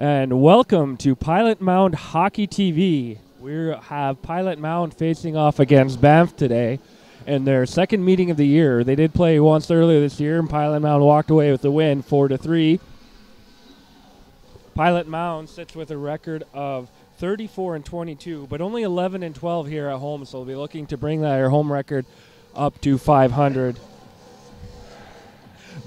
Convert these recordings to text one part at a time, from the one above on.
And welcome to Pilot Mound Hockey TV. We have Pilot Mound facing off against Banff today in their second meeting of the year. They did play once earlier this year, and Pilot Mound walked away with the win, 4-3. Pilot Mound sits with a record of 34-22, but only 11-12 here at home, so they'll be looking to bring their home record up to 500.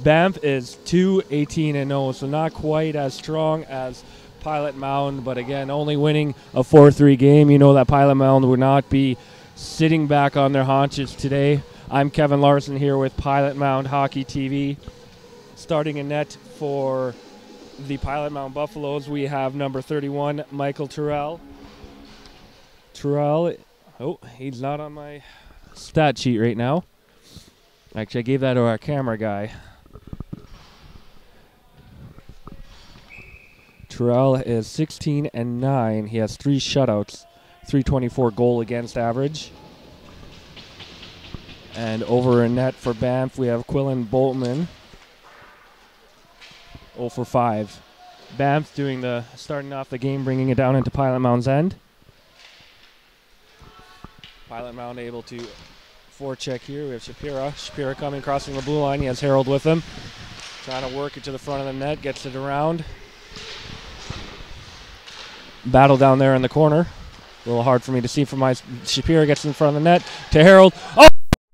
Banff is 2-18-0, so not quite as strong as Pilot Mound, but again, only winning a 4-3 game. You know that Pilot Mound would not be sitting back on their haunches today. I'm Kevin Larson here with Pilot Mound Hockey TV. Starting in net for the Pilot Mound Buffaloes, we have number 31, Michael Terrell. Terrell, oh, he's not on my stat sheet right now. Actually, I gave that to our camera guy. Terrell is 16-9. He has 3 shutouts, 324 goal against average. And over in net for Banff, we have Quillen Boltman, 0 for 5. Banff starting off the game, bringing it down into Pilot Mound's end. Pilot Mound able to forecheck here. We have Shapira coming, crossing the blue line. He has Harold with him. Trying to work it to the front of the net, gets it around. Battle down there in the corner. A little hard for me to see from my Shapira gets in front of the net to Harold. Oh,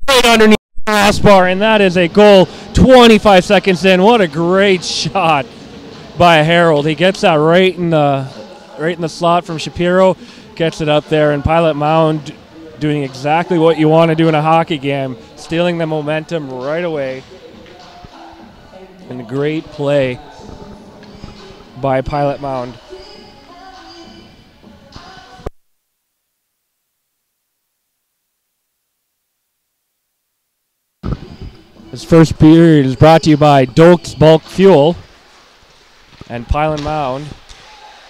right underneath the crossbar, and that is a goal 25 seconds in. What a great shot by Harold. He gets that right in the slot from Shapiro, gets it up there, and Pilot Mound doing exactly what you want to do in a hockey game, stealing the momentum right away. And great play by Pilot Mound. This first period is brought to you by Doak's Bulk Fuel, and Pilot Mound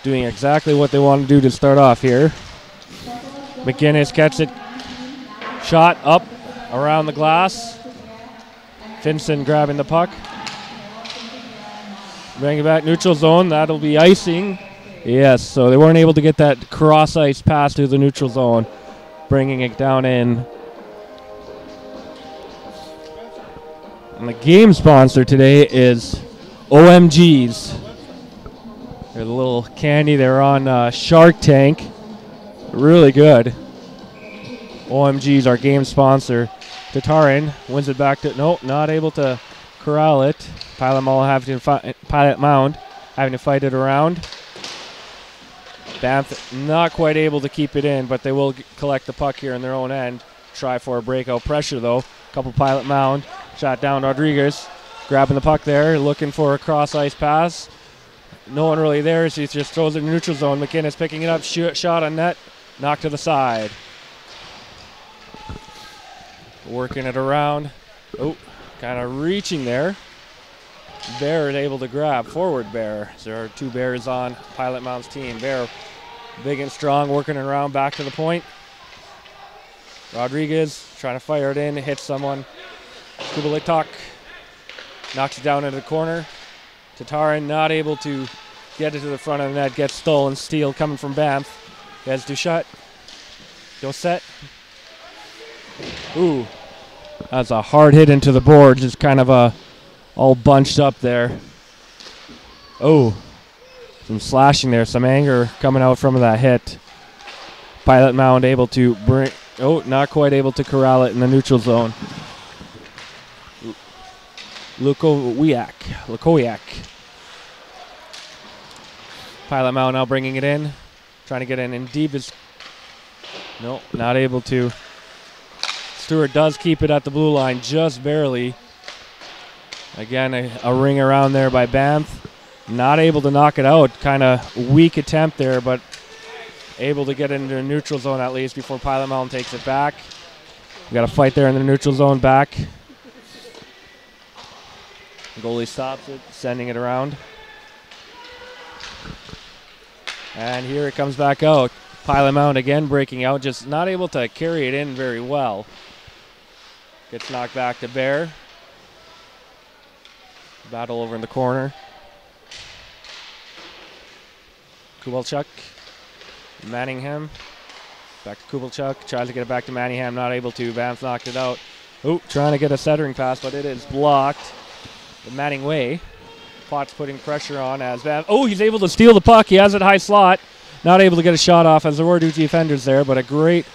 doing exactly what they want to do to start off here. McGinnis gets it, shot up around the glass. Finson grabbing the puck. Bring it back, neutral zone, that'll be icing. Yes, so they weren't able to get that cross ice pass to the neutral zone, bringing it down in. And the game sponsor today is OMGs. They're the little candy. They're on Shark Tank. Really good. OMGs, our game sponsor. Tatarin wins it back to, nope, not able to corral it. Pilot Mound having to fight it around. Banff not quite able to keep it in, but they will collect the puck here in their own end. Try for a breakout pressure though. Couple Pilot Mound. Shot down Rodriguez, grabbing the puck there, looking for a cross ice pass. No one really there, so he just throws it in the neutral zone. McInnes picking it up, shot on net, knocked to the side. Working it around. Oh, kind of reaching there. Bear is able to grab, forward Bear. So there are 2 Bears on Pilot Mound's team. Bear, big and strong, working it around, back to the point. Rodriguez trying to fire it in, hits someone. Kubalitok knocks it down into the corner. Tatarin not able to get it to the front of the net, gets stolen. Steal coming from Banff. He has Duchat. Dosset. Ooh, that's a hard hit into the board, just kind of all bunched up there. Oh, some slashing there, some anger coming out from that hit. Pilot Mound able to bring, oh, not quite able to corral it in the neutral zone. Lukowiak. Pilot Mound now bringing it in. Trying to get in deep. No, not able to. Stewart does keep it at the blue line just barely. Again, a ring around there by Banff. Not able to knock it out. Kind of weak attempt there, but able to get into the neutral zone at least before Pilot Mound takes it back. We got a fight there in the neutral zone back. The goalie stops it, sending it around. And here it comes back out. Pilot Mound again breaking out, just not able to carry it in very well. Gets knocked back to Bear. Battle over in the corner. Kubelchuk. Manningham. Back to Kubelchuk. Tries to get it back to Manningham. Not able to. Banff knocked it out. Oh, trying to get a centering pass, but it is blocked the Manning way. Potts putting pressure on as Banff. Oh, he's able to steal the puck. He has it high slot. Not able to get a shot off as there were two defenders there, but a great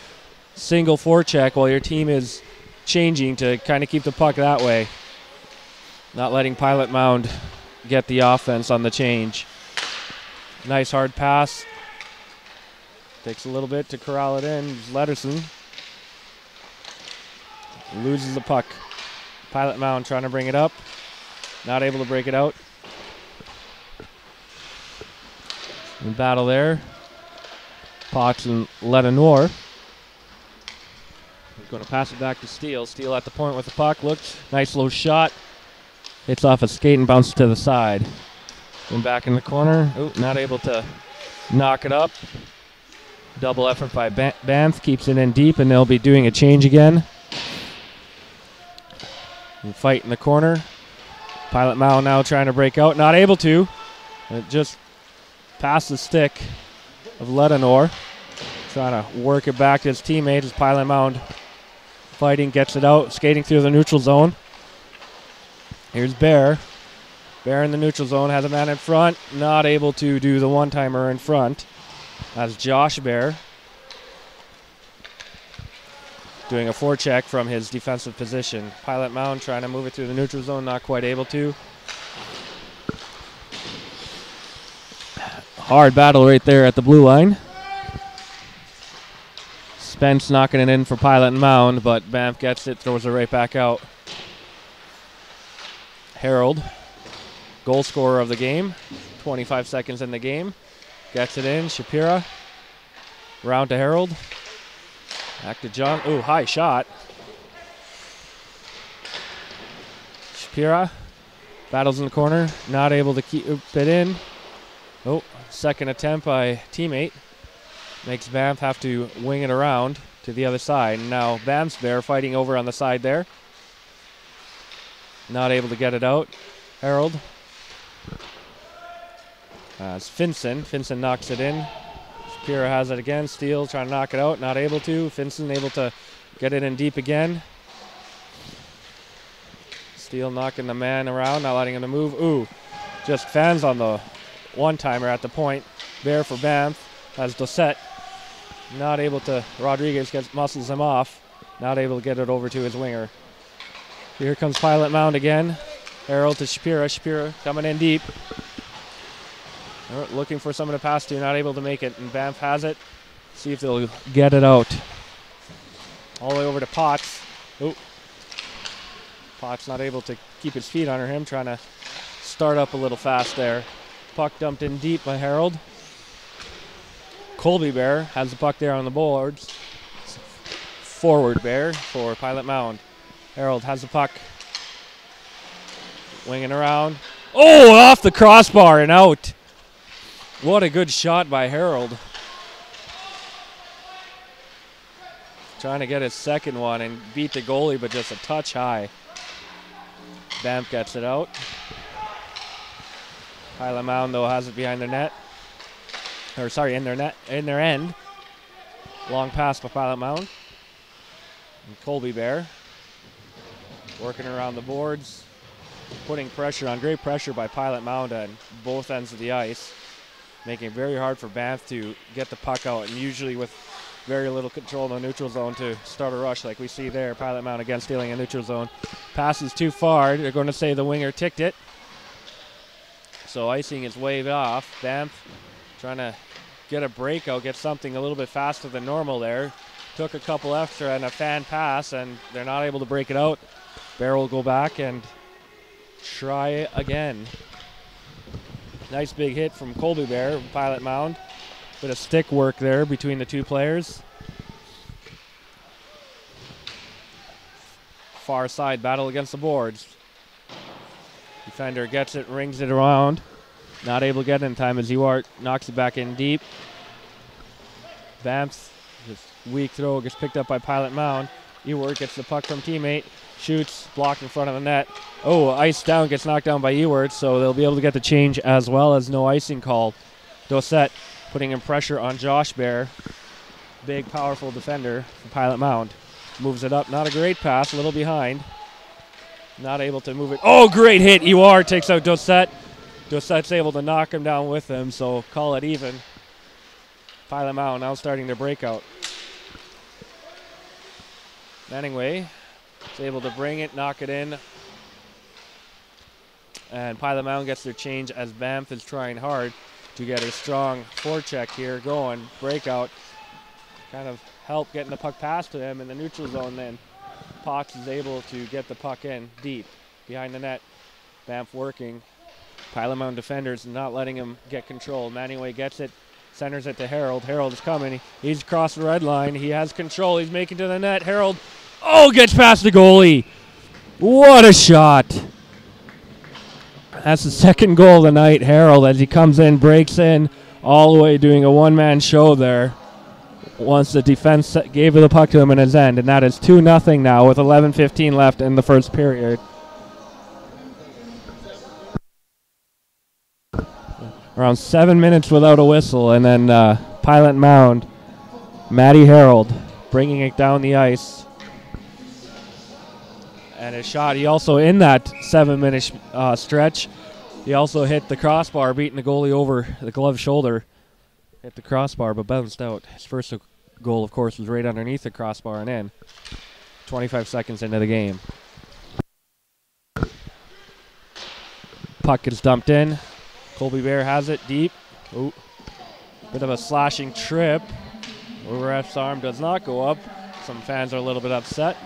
single forecheck while your team is changing to kind of keep the puck that way. Not letting Pilot Mound get the offense on the change. Nice hard pass. Takes a little bit to corral it in. Letterson loses the puck. Pilot Mound trying to bring it up. Not able to break it out. In battle there. Potts and Letanoir. He's going to pass it back to Steele. Steele at the point with the puck. Look, nice low shot. Hits off a skate and bounces to the side. And back in the corner. Oh, not able to knock it up. Double effort by Banff. Keeps it in deep, and they'll be doing a change again. And fight in the corner. Pilot Mound now trying to break out. Not able to. It just past the stick of Letanoir. Trying to work it back to his teammate as Pilot Mound fighting, gets it out, skating through the neutral zone. Here's Bear. Bear in the neutral zone, has a man in front. Not able to do the one-timer in front. That's Josh Bear doing a forecheck from his defensive position. Pilot Mound trying to move it through the neutral zone, not quite able to. Hard battle right there at the blue line. Spence knocking it in for Pilot and Mound, but Banff gets it, throws it right back out. Harold, goal scorer of the game, 25 seconds in the game. Gets it in, Shapira. Round to Harold. Back to John. Ooh, high shot. Shapira battles in the corner, not able to keep it in. Oh, second attempt by teammate. Makes Banff have to wing it around to the other side. And now Banff's Bear fighting over on the side there. Not able to get it out. Harold. It's Finson. Finson knocks it in. Shapira has it again. Steele trying to knock it out. Not able to. Finson able to get it in deep again. Steele knocking the man around, not letting him to move. Ooh, just fans on the one-timer at the point. Bear for Banff has Dossett. Not able to. Rodriguez muscles him off. Not able to get it over to his winger. Here comes Pilot Mound again. Harold to Shapira. Shapira coming in deep. Looking for someone to pass to. Not able to make it. And Banff has it. See if they'll get it out. All the way over to Potts. Oh. Potts not able to keep his feet under him. Trying to start up a little fast there. Puck dumped in deep by Harold. Colby Bear has the puck there on the boards. Forward Bear for Pilot Mound. Harold has the puck. Winging around. Oh, off the crossbar and out. What a good shot by Harold. Trying to get his second one and beat the goalie, but just a touch high. Banff gets it out. Pilot Mound, though, has it behind their net. Or, sorry, in their end. Long pass by Pilot Mound. And Colby Bear working around the boards, putting pressure on. Great pressure by Pilot Mound on both ends of the ice, making it very hard for Banff to get the puck out, and usually with very little control in the neutral zone to start a rush like we see there. Pilot Mound again stealing a neutral zone. Passes too far. They're going to say the winger ticked it. So icing is waved off. Banff trying to get a breakout, get something a little bit faster than normal there. Took a couple extra and a fan pass, and they're not able to break it out. Bear will go back and try again. Nice big hit from Colby Bear, Pilot Mound. Bit of stick work there between the two players. Far side battle against the boards. Defender gets it, rings it around. Not able to get it in time as Ewart knocks it back in deep. Banff's just weak throw gets picked up by Pilot Mound. Ewart gets the puck from teammate, shoots, blocked in front of the net. Oh, ice down, gets knocked down by Ewart, so they'll be able to get the change as well as no icing called. Dossett putting in pressure on Josh Bear. Big, powerful defender from Pilot Mound. Moves it up. Not a great pass. A little behind. Not able to move it. Oh, great hit. Ewar takes out Dossett. Dossette's able to knock him down with him, so call it even. Pilot Mound now starting to break out. Manningway is able to bring it, knock it in. And Pilot Mound gets their change as Banff is trying hard to get a strong forecheck here going. Breakout. Kind of help getting the puck past to him in the neutral zone then. Potts is able to get the puck in deep behind the net. Banff working. Pilot Mound defenders not letting him get control. Manningway gets it, centers it to Harold. Harold is coming. He's crossed the red line. He has control. He's making to the net. Harold, gets past the goalie. What a shot. That's the second goal of the night. Harold, as he comes in, breaks in all the way, doing a one-man show there. Once the defense gave the puck to him in his end, and that is 2-0 now with 11:15 left in the first period. Around 7 minutes without a whistle, and then Pilot Mound, Matty Harold, bringing it down the ice. And a shot, he also, in that 7-minute stretch, he also hit the crossbar, beating the goalie over the glove shoulder. Hit the crossbar, but bounced out. His first goal, of course, was right underneath the crossbar and in. 25 seconds into the game. Puck is dumped in. Colby Bear has it deep. Oh, bit of a slashing trip. Ref's arm does not go up. Some fans are a little bit upset,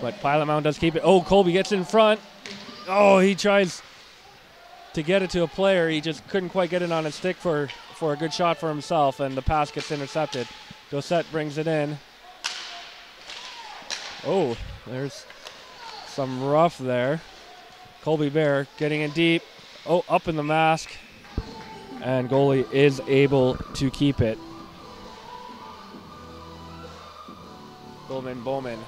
but Pilot Mound does keep it. Oh, Colby gets in front. Oh, he tries to get it to a player. He just couldn't quite get it on his stick for a good shot for himself, and the pass gets intercepted. Dossett brings it in. Oh, there's some rough there. Colby Bear getting in deep. Oh, up in the mask. And goalie is able to keep it. Bowman.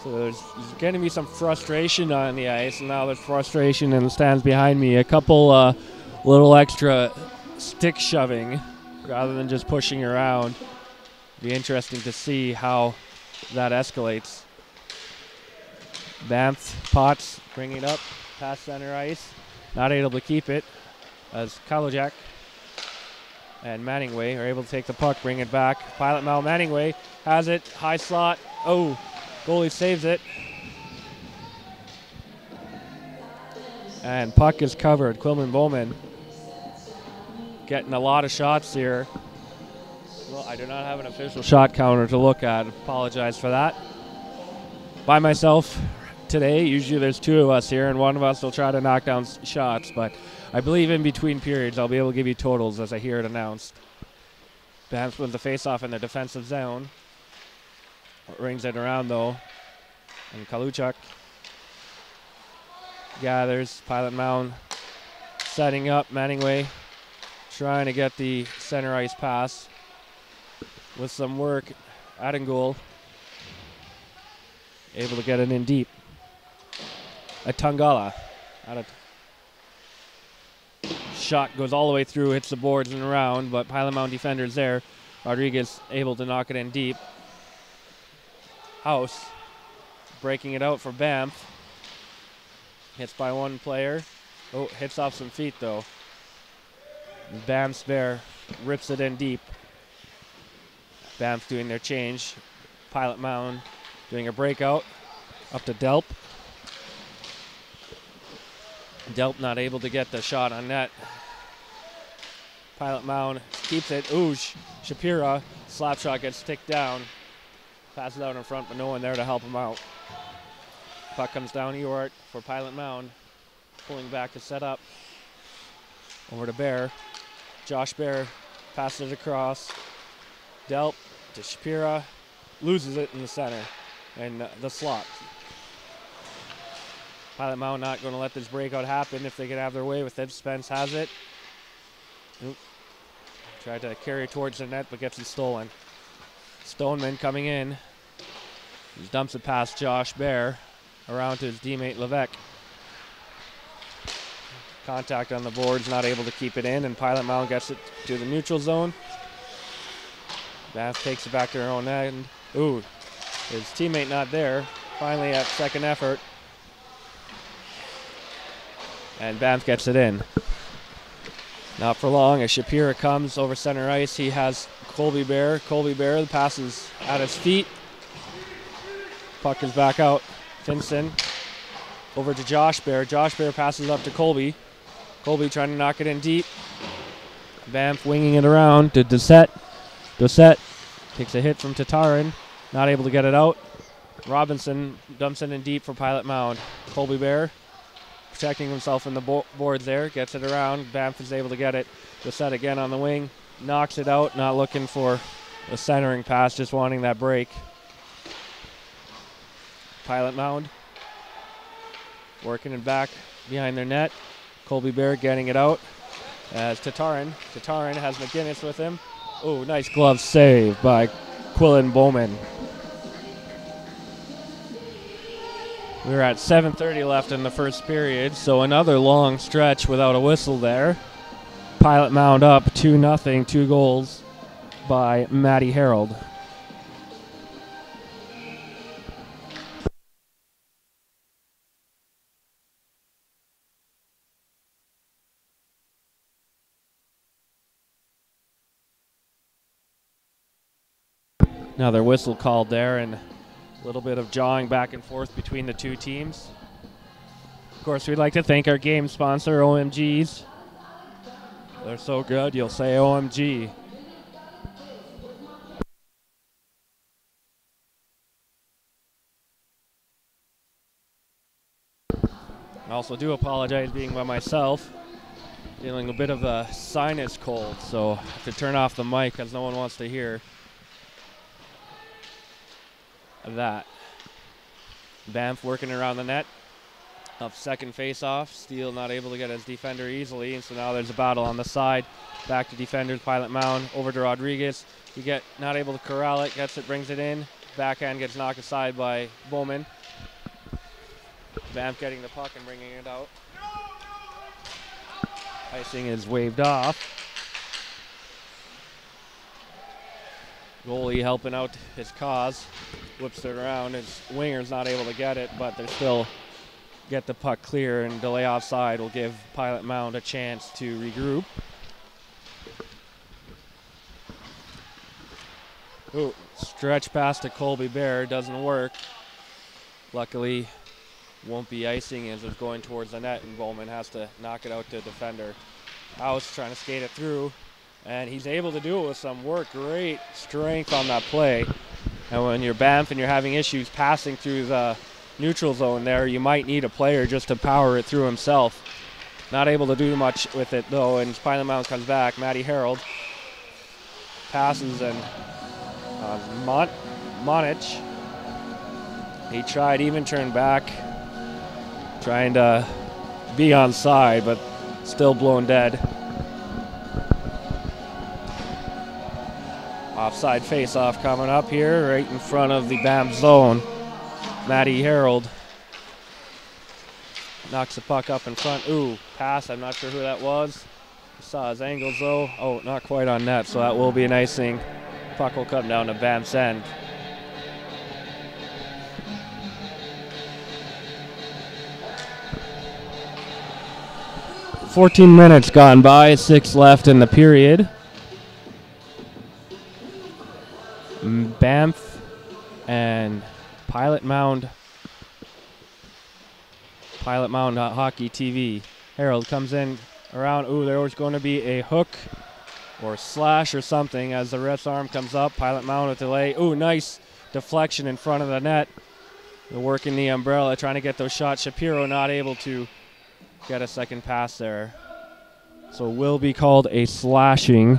So there's going to be some frustration on the ice. And now there's frustration in the stands behind me. A couple little extra stick shoving rather than just pushing around. Be interesting to see how that escalates. Banff, Potts bringing it up past center ice. Not able to keep it as Kalojak and Manningway are able to take the puck, bring it back. Pilot Mound, Manningway has it, high slot. Oh, goalie saves it. And puck is covered. Quilman Bowman getting a lot of shots here. Well, I do not have an official shot counter to look at. Apologize for that. By myself today. Usually there's two of us here, and one of us will try to knock down shots, but I believe in between periods I'll be able to give you totals as I hear it announced. Banff wins the face-off in the defensive zone. Rings it around, though. And Kaluchuk gathers. Pilot Mound setting up. Manningway trying to get the center ice pass with some work. Adengul able to get it in deep. A Tangala. Shot goes all the way through, hits the boards and around, but Pilot Mound defenders there. Rodriguez able to knock it in deep. House breaking it out for Banff. Hits by one player. Oh, hits off some feet though. Banff's Bear rips it in deep. Banff doing their change. Pilot Mound doing a breakout. Up to Delp. Delp not able to get the shot on net. Pilot Mound keeps it. Ooh, Shapira. Slap shot gets ticked down. Passes out in front, but no one there to help him out. Puck comes down Ewart for Pilot Mound. Pulling back to set up. Over to Bear. Josh Bear passes it across. Delp to Shapira. Loses it in the center. And the slot. Pilot Mound not going to let this breakout happen if they can have their way with it. Spence has it. Oop. Tried to carry towards the net, but gets it stolen. Stoneman coming in. He dumps it past Josh Bear. Around to his teammate Levesque. Contact on the boards, not able to keep it in, and Pilot Mound gets it to the neutral zone. Banff takes it back to their own end. Ooh, his teammate not there. Finally at second effort. And Banff gets it in. Not for long as Shapira comes over center ice. He has Colby Bear. Colby Bear, the pass is at his feet. Puck is back out. Finson over to Josh Bear. Josh Bear passes up to Colby. Colby trying to knock it in deep. Banff winging it around to Doucette. Doucette takes a hit from Tatarin. Not able to get it out. Robinson dumps it in deep for Pilot Mound. Colby Bear protecting himself in the boards there. Gets it around. Banff is able to get it. Doucette again on the wing. Knocks it out. Not looking for a centering pass. Just wanting that break. Pilot Mound working it back behind their net. Colby Bear getting it out as Tatarin. Tatarin has McGinnis with him. Oh, nice glove save by Quillen Bowman. We're at 7:30 left in the first period, so another long stretch without a whistle there. Pilot Mound up 2-0, 2 goals by Matty Harold. Another whistle called there, and a little bit of jawing back and forth between the two teams. Of course, we'd like to thank our game sponsor, OMGs. They're so good, you'll say OMG. I also do apologize being by myself. Dealing a bit of a sinus cold, so I have to turn off the mic because no one wants to hear that. Banff working around the net. Up second face-off. Steele not able to get his defender easily, and so now there's a battle on the side. Back to defenders. Pilot Mound over to Rodriguez. Not able to corral it. Gets it, brings it in. Backhand gets knocked aside by Bowman. Banff getting the puck and bringing it out. Icing is waved off. Goalie helping out his cause. Whips it around. His winger's not able to get it, but they still get the puck clear, and delay offside will give Pilot Mound a chance to regroup. Ooh, stretch pass to Colby Bear. Doesn't work. Luckily, won't be icing as it's going towards the net, and Bowman has to knock it out to defender. House trying to skate it through, and he's able to do it with some work. Great strength on that play. And when you're Banff and you're having issues passing through the neutral zone there, you might need a player just to power it through himself. Not able to do much with it though, and Pilot Mound comes back. Matty Harold passes, and Monich, he tried, even turned back, trying to be on side, but still blown dead. Offside face-off coming up here, right in front of the Banff zone. Matty Harold knocks the puck up in front. Ooh, pass, I'm not sure who that was. Saw his angles though. Oh, not quite on net, so that will be an icing. Puck will come down to Banff's end. "14 minutes gone by, 6 left in the period. Banff and Pilot Mound Hockey TV. Harold comes in around. Ooh, there was going to be a hook or slash or something as the ref's arm comes up. Pilot Mound with delay. Ooh, nice deflection in front of the net. They're working the umbrella, trying to get those shots. Shapiro not able to get a second pass there. So will be called a slashing.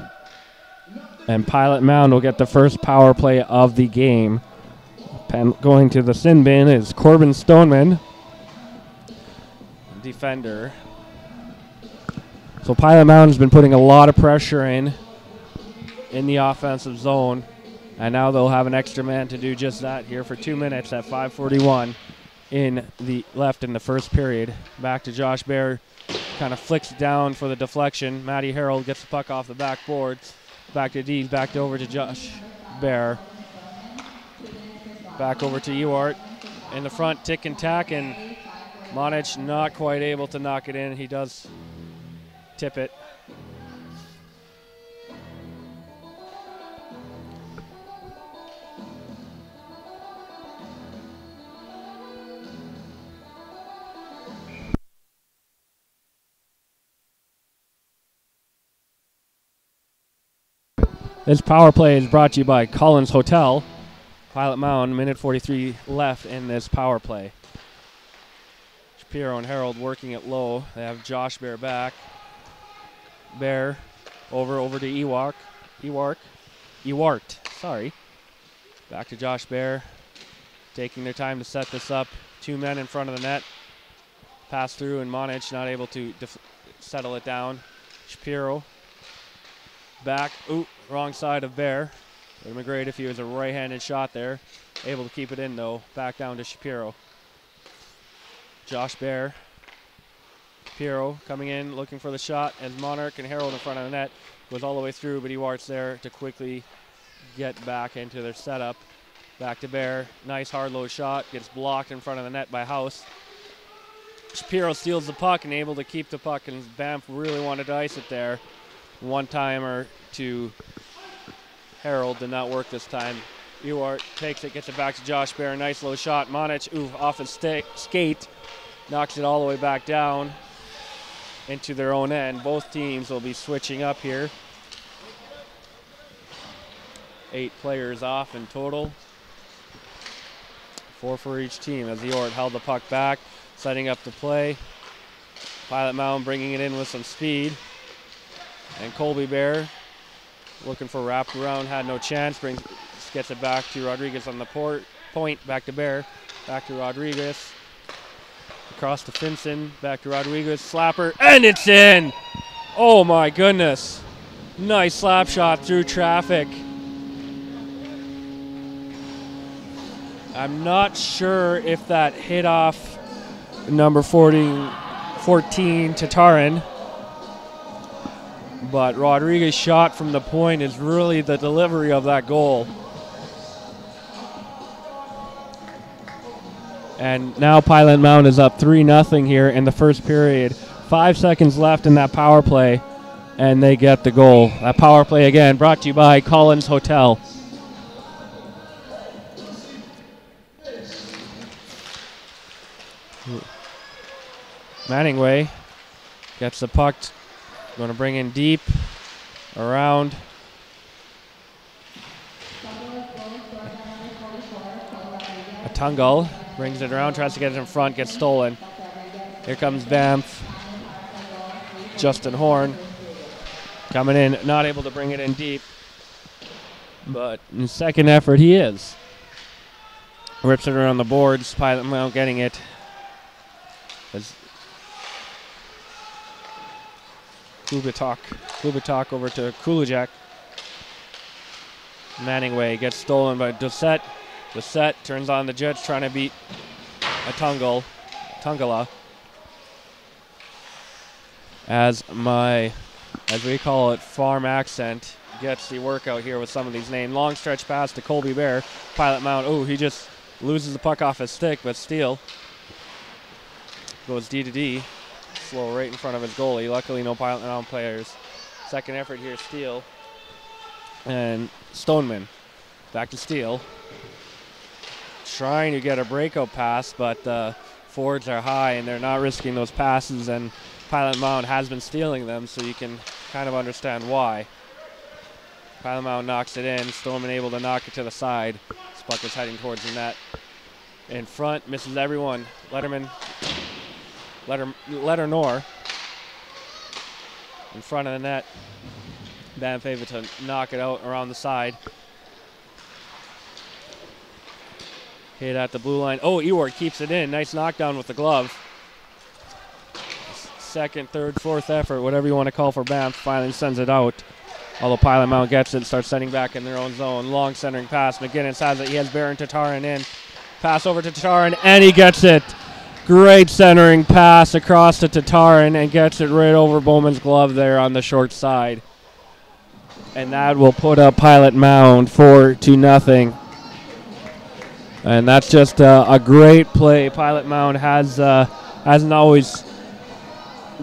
And Pilot Mound will get the first power play of the game. Going to the sin bin is Corbin Stoneman, defender. So Pilot Mound has been putting a lot of pressure in the offensive zone, and now they'll have an extra man to do just that here for 2 minutes at 5:41 left in the first period. Back to Josh Bear. kind of flicks down for the deflection. Matty Harold gets the puck off the backboard. Back to Dees, back over to Josh Bear. Back over to Ewart. In the front, tick and tack, and Monich not quite able to knock it in. He does tip it. This power play is brought to you by Collins Hotel. Pilot Mound, minute 43 left in this power play. Shapiro and Harold working it low. They have Josh Bear back. Bear over to Ewart, sorry. Back to Josh Bear. Taking their time to set this up. 2 men in front of the net. Pass through, and Monich not able to settle it down. Shapiro back. Ooh, wrong side of Bear. Would have been great if he was a right-handed shot there. Able to keep it in, though. Back down to Shapiro. Josh Bear. Shapiro coming in, looking for the shot as Monarch and Harold in front of the net. Goes all the way through, but Ewart's there to quickly get back into their setup. Back to Bear. Nice hard low shot. Gets blocked in front of the net by House. Shapiro steals the puck and able to keep the puck, and Banff really wanted to ice it there. One-timer to Harold, did not work this time. Ewart takes it, gets it back to Josh Bear. Nice low shot. Monich, off his skate, knocks it all the way back down into their own end. Both teams will be switching up here. 8 players off in total. 4 for each team as Ewart held the puck back, setting up the play. Pilot Mound bringing it in with some speed. And Colby Bear looking for wraparound, had no chance. Gets it back to Rodriguez on the point. Back to Bear. Back to Rodriguez. Across to Finson. Back to Rodriguez. Slapper. And it's in! Oh my goodness. Nice slap shot through traffic. I'm not sure if that hit off number 14, Tatarin. But Rodriguez's shot from the point is really the delivery of that goal. And now Pilot Mound is up 3-0 here in the first period. 5 seconds left in that power play, and they get the goal. That power play again brought to you by Collins Hotel. Manningway gets the puck. Going to bring in deep, around. Atungal brings it around, tries to get it in front, gets stolen. Here comes Banff. Justin Horn coming in, not able to bring it in deep. But in second effort, he is. Rips it around the boards, Pilot Mound getting it. Kubitak over to Kulajak. Manningway gets stolen by Doucette. Doucette turns on the Jets, trying to beat Tungala. As we call it, farm accent gets the workout here with some of these names. Long stretch pass to Colby Bear. Pilot Mound, he just loses the puck off his stick, but Steele goes D to D. Slow right in front of his goalie. Luckily, no Pilot Mound players. Second effort here, Steele. And Stoneman. Back to Steele. Trying to get a breakout pass, but the forwards are high, and they're not risking those passes, and Pilot Mound has been stealing them, so you can kind of understand why. Pilot Mound knocks it in. Stoneman able to knock it to the side. This puck is heading towards the net. In front, misses everyone. Letter-Nor in front of the net. Banff able to knock it out around the side. Hit at the blue line. Ewart keeps it in. Nice knockdown with the glove. Second, third, fourth effort, whatever you want to call for Banff, finally sends it out. Although Pilot Mound gets it, starts setting back in their own zone. Long centering pass. McGinnis has it. He has Baron Tatarin in. Pass over to Tatarin, and he gets it. Great centering pass across to Tatarin and gets it right over Bowman's glove there on the short side. And that will put up Pilot Mound 4-0. And that's just a great play. Pilot Mound hasn't always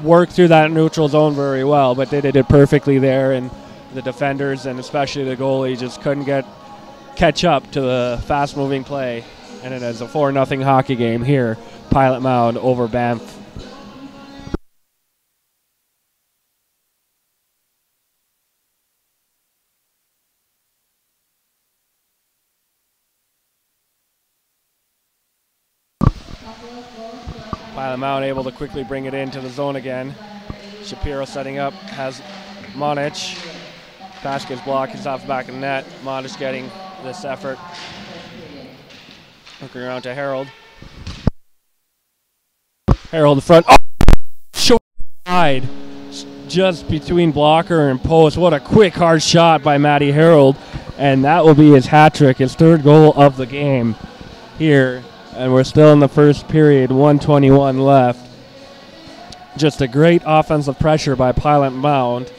worked through that neutral zone very well, but they did it perfectly there, and the defenders and especially the goalie just couldn't catch up to the fast-moving play. And it is a 4-0 hockey game here. Pilot Mound over Banff. Pilot Mound able to quickly bring it into the zone again. Shapiro setting up, has Monich. Pass gets blocked, he's off the back of the net. Monich getting this effort. Looking around to Harold. Harold in front. Oh! Short side. Just between blocker and post. What a quick, hard shot by Matty Harold. And that will be his hat trick, his third goal of the game here. And we're still in the first period, 1:21 left. Just a great offensive pressure by Pilot Mound.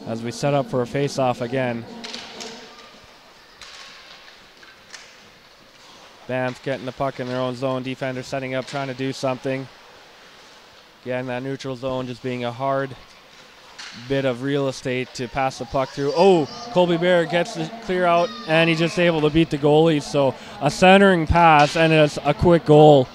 As we set up for a face-off again. Banff getting the puck in their own zone. Defender setting up, trying to do something. Again, that neutral zone just being a hard bit of real estate to pass the puck through. Oh, Colby Bear gets the clear out, and he's just able to beat the goalie. So a centering pass, and it's a quick goal.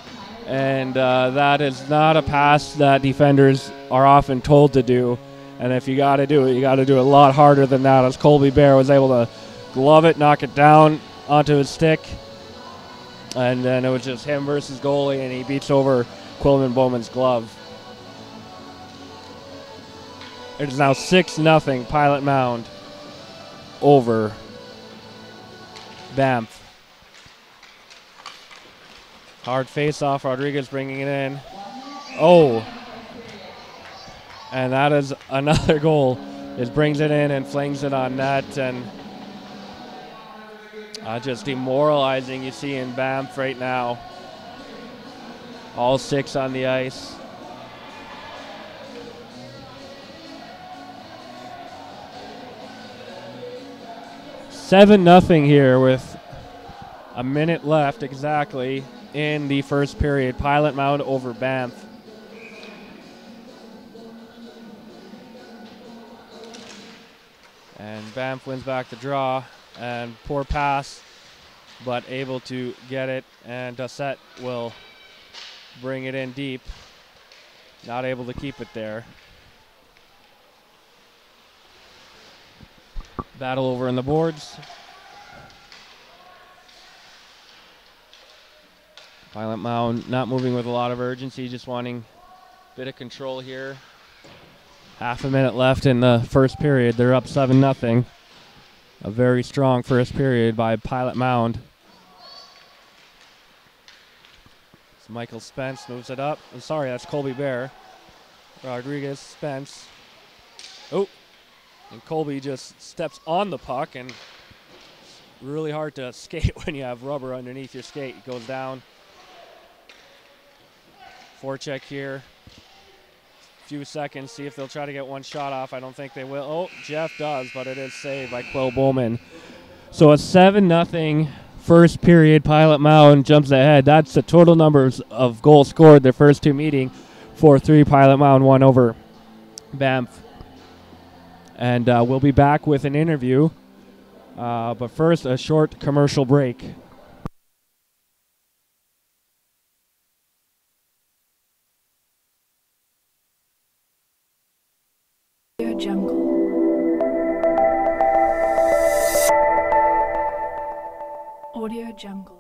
And that is not a pass that defenders are often told to do. And if you got to do it, you got to do it a lot harder than that, as Colby Bear was able to glove it, knock it down onto his stick. And then it was just him versus goalie, and he beats over Quilman Bowman's glove. It is now 6-0 Pilot Mound over Banff. Hard face-off, Rodriguez bringing it in. Oh. And that is another goal. It brings it in and flings it on net, and just demoralizing you see in Banff right now. All 6 on the ice. Seven nothing here with a minute left exactly in the first period. Pilot Mound over Banff. And Banff wins back the draw, and poor pass, but able to get it, and Dossett will bring it in deep. Not able to keep it there. Battle over in the boards. Pilot Mound not moving with a lot of urgency, just wanting a bit of control here. Half a minute left in the first period. They're up 7-0. A very strong first period by Pilot Mound. So Michael Spence moves it up. I'm sorry, that's Colby Bear. Rodriguez, Spence. Oh, and Colby just steps on the puck, and really hard to skate when you have rubber underneath your skate. It goes down. Forecheck here. Few seconds, see if they'll try to get one shot off. I don't think they will. Oh, Jeff does, but it is saved by Quill Bowman. So a 7-0 first period. Pilot Mound jumps ahead. That's the total numbers of goals scored their first two meeting. 4-3 Pilot Mound won over Banff. And we'll be back with an interview. But first, a short commercial break. Jungle. Audio Jungle.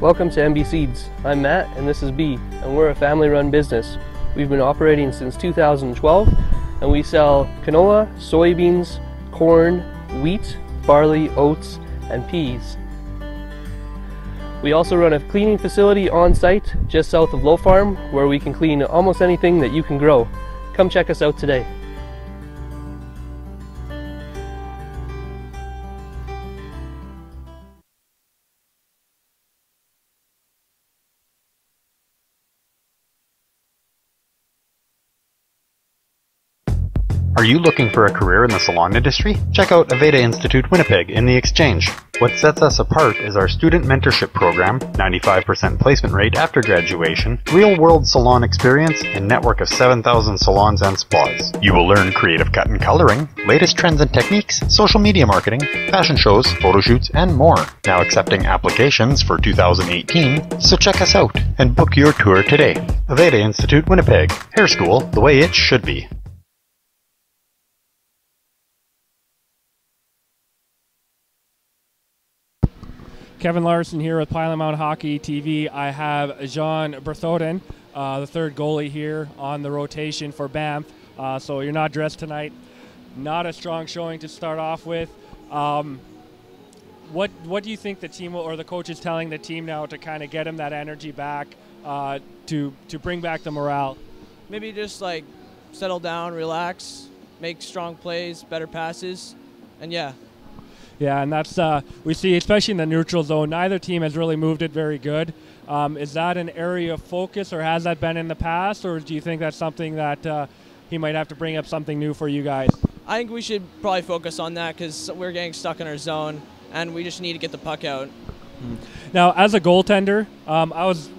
Welcome to MB Seeds. I'm Matt and this is B, and we're a family-run business. We've been operating since 2012 and we sell canola, soybeans, corn, wheat, barley, oats, and peas. We also run a cleaning facility on site just south of Low Farm where we can clean almost anything that you can grow. Come check us out today. Are you looking for a career in the salon industry? Check out Aveda Institute Winnipeg in the Exchange. What sets us apart is our student mentorship program, 95% placement rate after graduation, real-world salon experience, and network of 7,000 salons and spas. You will learn creative cut and coloring, latest trends and techniques, social media marketing, fashion shows, photo shoots, and more. Now accepting applications for 2018, so check us out and book your tour today. Aveda Institute Winnipeg. Hair school the way it should be. Kevin Larson here with Pilot Mound Hockey TV. I have Jean Berthouden, the third goalie here on the rotation for Banff. So you're not dressed tonight. Not a strong showing to start off with. What do you think the team or the coach is telling the team now to kind of get him that energy back, to bring back the morale? Maybe just like settle down, relax, make strong plays, better passes, and yeah. Yeah, and that's we see, especially in the neutral zone, neither team has really moved it very good. Is that an area of focus, or has that been in the past, or do you think that's something that he might have to bring up something new for you guys? I think we should probably focus on that because we're getting stuck in our zone, and we just need to get the puck out. Now, as a goaltender,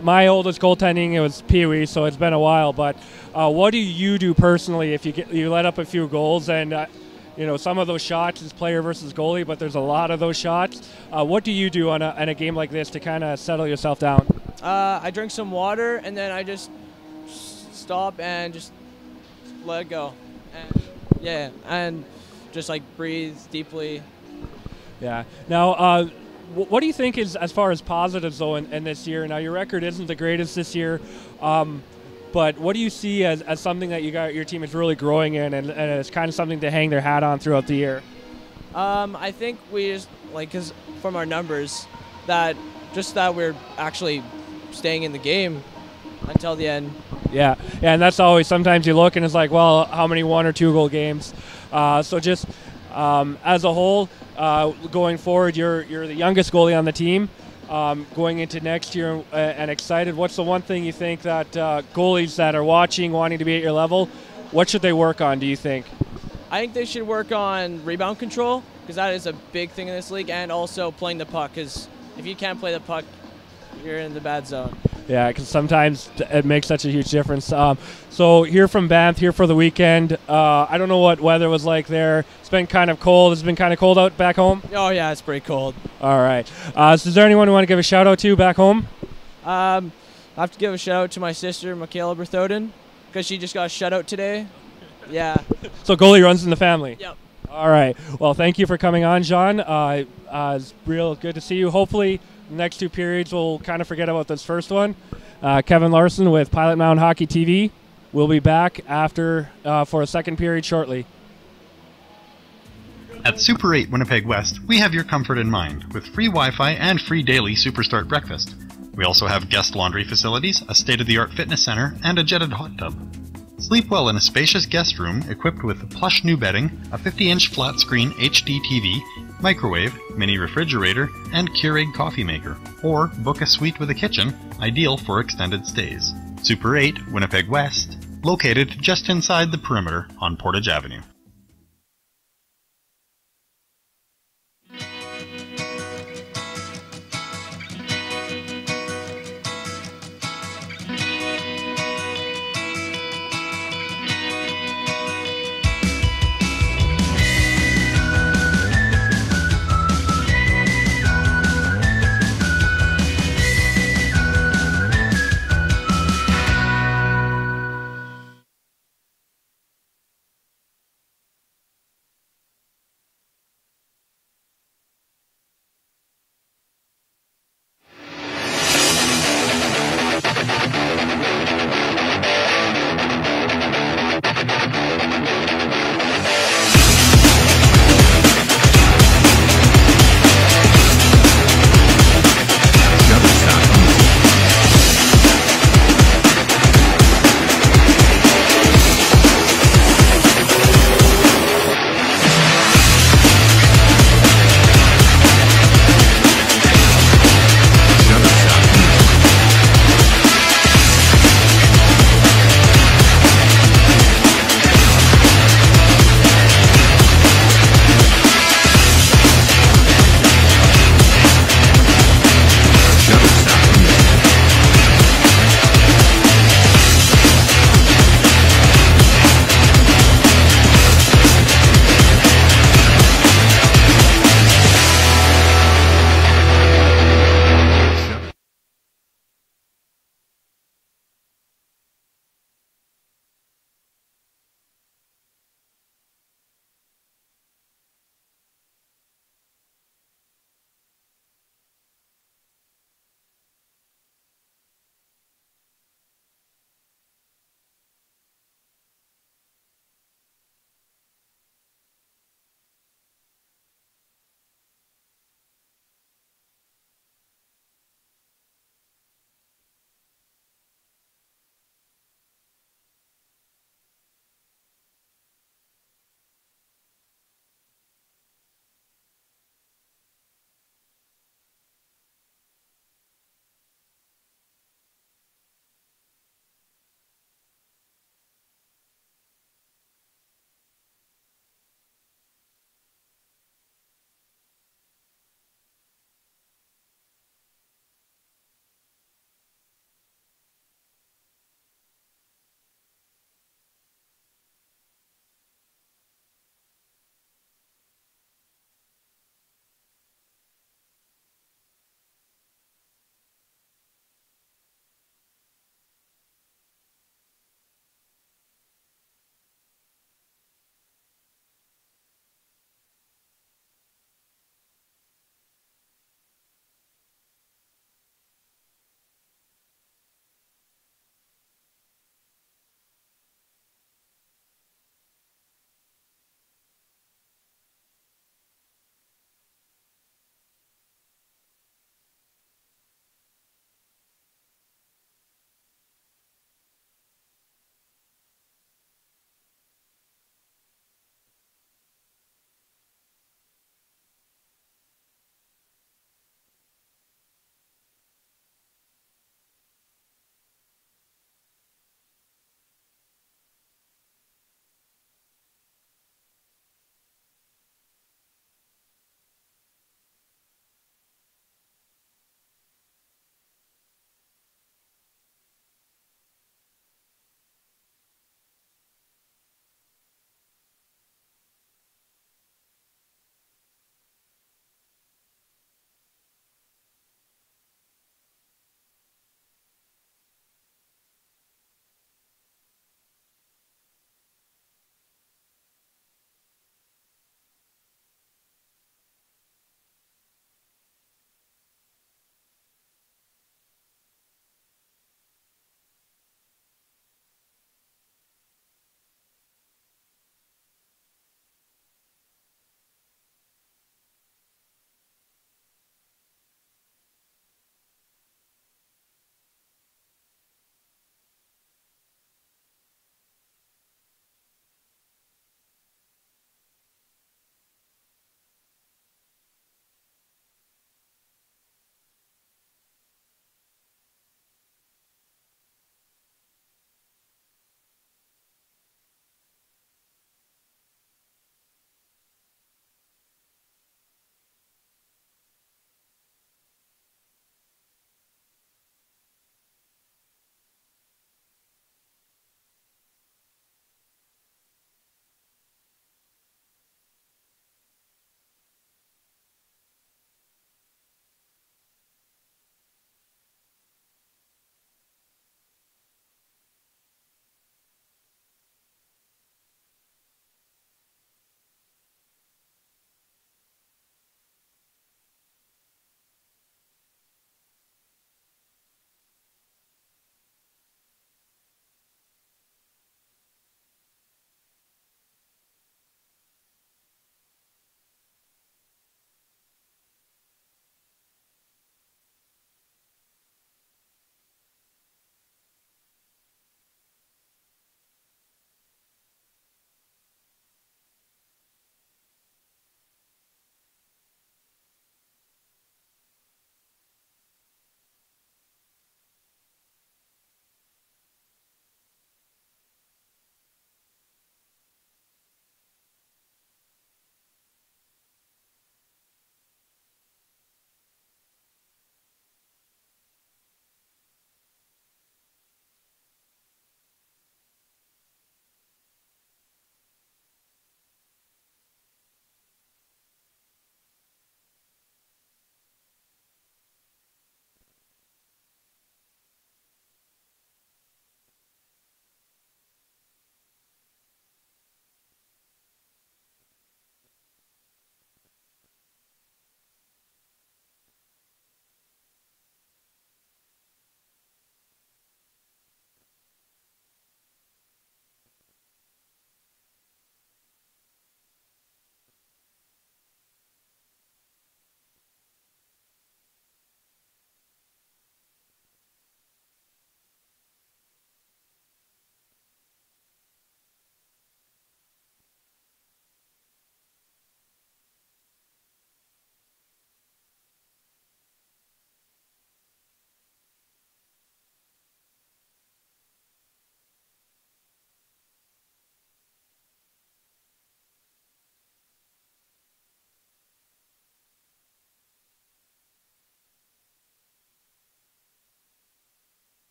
my oldest goaltending, it was Pee Wee, so it's been a while. But what do you do personally if you let up a few goals and some of those shots is player versus goalie, but there's a lot of those shots. What do you do in a game like this to kind of settle yourself down? I drink some water, and then I just stop and just let it go. And just like breathe deeply. Yeah. Now, what do you think is, as far as positives, though, in this year? Now, your record isn't the greatest this year. But what do you see as something that your team is really growing in, and it's kind of something to hang their hat on throughout the year? I think we just, because from our numbers, that we're actually staying in the game until the end. Yeah, and that's always, sometimes you look and it's like, well, how many 1 or 2 goal games? So just as a whole, going forward, you're the youngest goalie on the team. Going into next year and excited, what's the one thing you think that goalies that are watching, wanting to be at your level, what should they work on, do you think? I think they should work on rebound control, because that is a big thing in this league, and also playing the puck, because if you can't play the puck, you're in the bad zone. Yeah, because sometimes it makes such a huge difference. So here from Banff, here for the weekend. I don't know what weather was like there. It's been kind of cold. It's been kind of cold out back home? Oh, yeah, it's pretty cold. All right. So is there anyone you want to give a shout-out to back home? I have to give a shout-out to my sister, Michaela Berthouden, because she just got a shutout today. Yeah. So goalie runs in the family? Yep. All right. Well, thank you for coming on, John. It's real good to see you. Hopefully, the next 2 periods we'll kind of forget about this first one. Kevin Larson with Pilot Mound Hockey TV. We'll be back after for a second period shortly. At Super 8 Winnipeg West, we have your comfort in mind with free Wi-Fi and free daily Superstart breakfast. We also have guest laundry facilities, a state-of-the-art fitness center, and a jetted hot tub. Sleep well in a spacious guest room equipped with plush new bedding, a 50-inch flat-screen HD TV, microwave, mini refrigerator, and Keurig coffee maker. Or book a suite with a kitchen, ideal for extended stays. Super 8 Winnipeg West, located just inside the perimeter on Portage Avenue.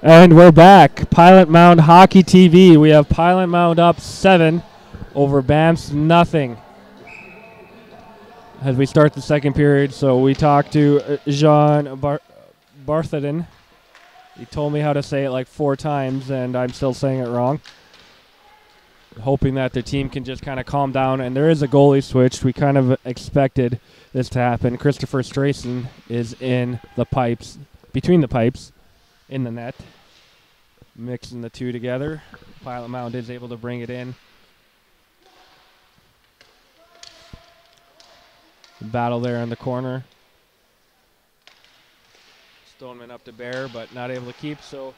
And we're back. Pilot Mound Hockey TV. We have Pilot Mound up 7 over Banff's nothing as we start the second period. So we talked to Jean Bartheden. He told me how to say it like 4 times, and I'm still saying it wrong. Hoping that the team can just kind of calm down. And there is a goalie switch. We kind of expected this to happen. Christopher Strayson is in the pipes, between the pipes, in the net, mixing the two together. Pilot Mound is able to bring it in. Battle there in the corner. Stoneman up to Bear, but not able to keep, so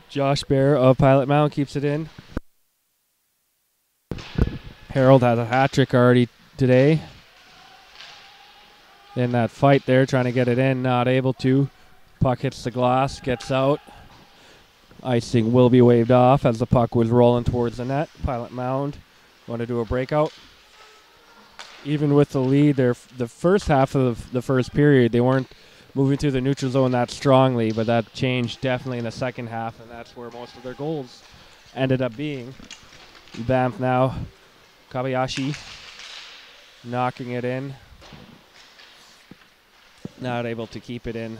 Josh Bear of Pilot Mound keeps it in. Harold has a hat trick already today. In that fight there, trying to get it in, not able to. Puck hits the glass, gets out. Icing will be waved off as the puck was rolling towards the net. Pilot Mound want to do a breakout. Even with the lead, the first half of the first period, they weren't moving through the neutral zone that strongly, but that changed definitely in the second half, and that's where most of their goals ended up being. Banff now, Kabayashi knocking it in. Not able to keep it in.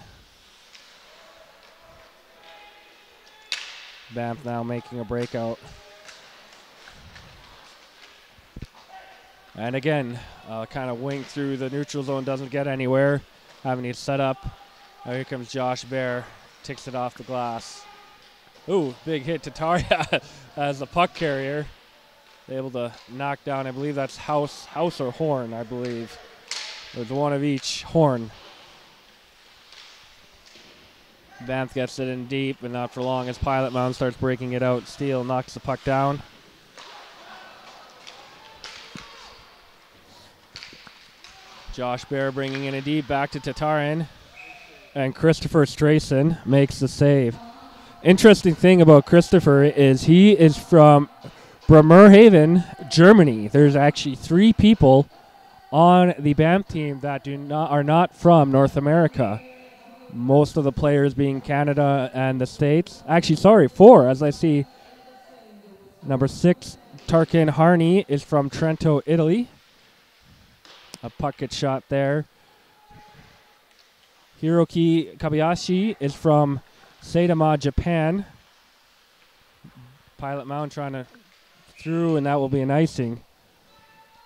Banff now making a breakout. And again, kind of wing through the neutral zone, doesn't get anywhere. Having it set up. Now here comes Josh Bear, ticks it off the glass. Ooh, big hit to Tarja as the puck carrier. Able to knock down, I believe that's House or Horn, I believe. There's one of each. Horn. Banff gets it in deep, but not for long as Pilot Mound starts breaking it out. Steele knocks the puck down. Josh Bear bringing in a deep, back to Tatarin. And Christopher Strayson makes the save. Interesting thing about Christopher is he is from Bremerhaven, Germany. There's actually 3 people on the Banff team that are not from North America. Most of the players being Canada and the States. Actually, sorry, 4, as I see. Number 6, Tarkin Harney, is from Trento, Italy. A puck gets shot there. Hiroki Kabayashi is from Saitama, Japan. Pilot Mound trying to through, and that will be an icing.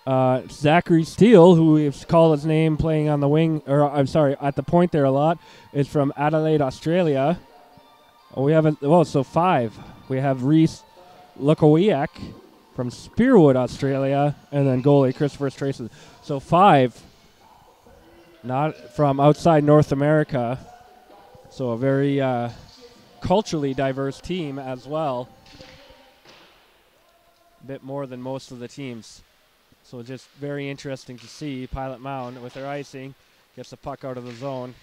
Zachary Steele, who we've called his name playing on the wing, or I'm sorry, at the point there a lot, is from Adelaide, Australia. Oh, we have so 5. we have Reese Lukowiak from Spearwood, Australia, and then goalie Christopher Traces. So 5 not from outside North America. So a very culturally diverse team as well. A bit more than most of the teams. So just very interesting to see. Pilot Mound with their icing gets the puck out of the zone.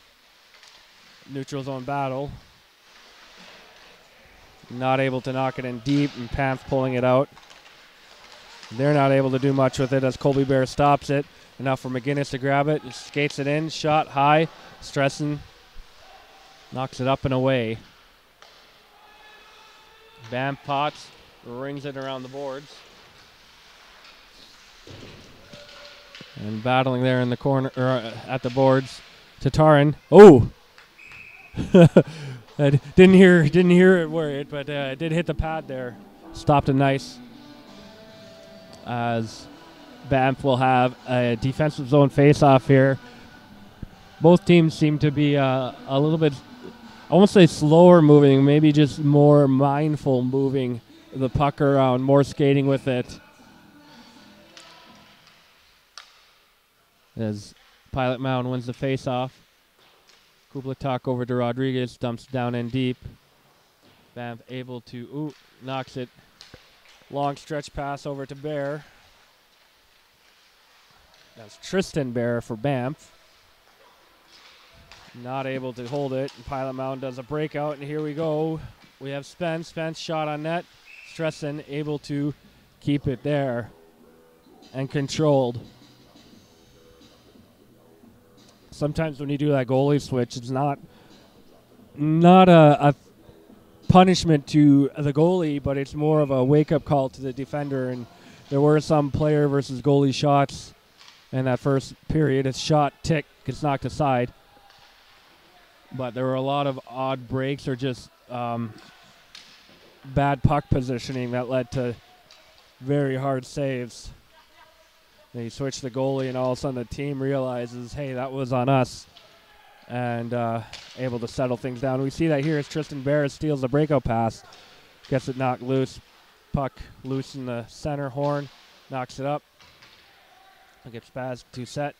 Neutral zone battle. Not able to knock it in deep, and Banff pulling it out. They're not able to do much with it as Colby Bear stops it. Enough for McGinnis to grab it. Skates it in. Shot high. Stresson knocks it up and away. Banff Potts rings it around the boards. And battling there in the corner, or at the boards. Tatarin. Oh! I didn't hear it word, but it did hit the pad there. Stopped it nice. As Banff will have a defensive zone face-off here. Both teams seem to be a little bit, I won't say slower moving, maybe just more mindful moving the puck around, more skating with it. As Pilot Mound wins the face-off. Kublitok over to Rodriguez, dumps down in deep. Banff able to, knocks it. Long stretch pass over to Bear. That's Tristan Bear for Banff. Not able to hold it. Pilot Mound does a breakout, and here we go. We have Spence. Spence shot on net. Stresson able to keep it there and controlled. Sometimes when you do that goalie switch, it's not a punishment to the goalie, but it's more of a wake-up call to the defender. And there were some player versus goalie shots in that first period. It's shot, tick, gets knocked aside. But there were a lot of odd breaks or just bad puck positioning that led to very hard saves. They switch the goalie, and all of a sudden the team realizes, hey, that was on us, and able to settle things down. We see that here as Tristan Bear steals the breakout pass, gets it knocked loose. Puck loose in the center horn, knocks it up. Gets Spaz to set.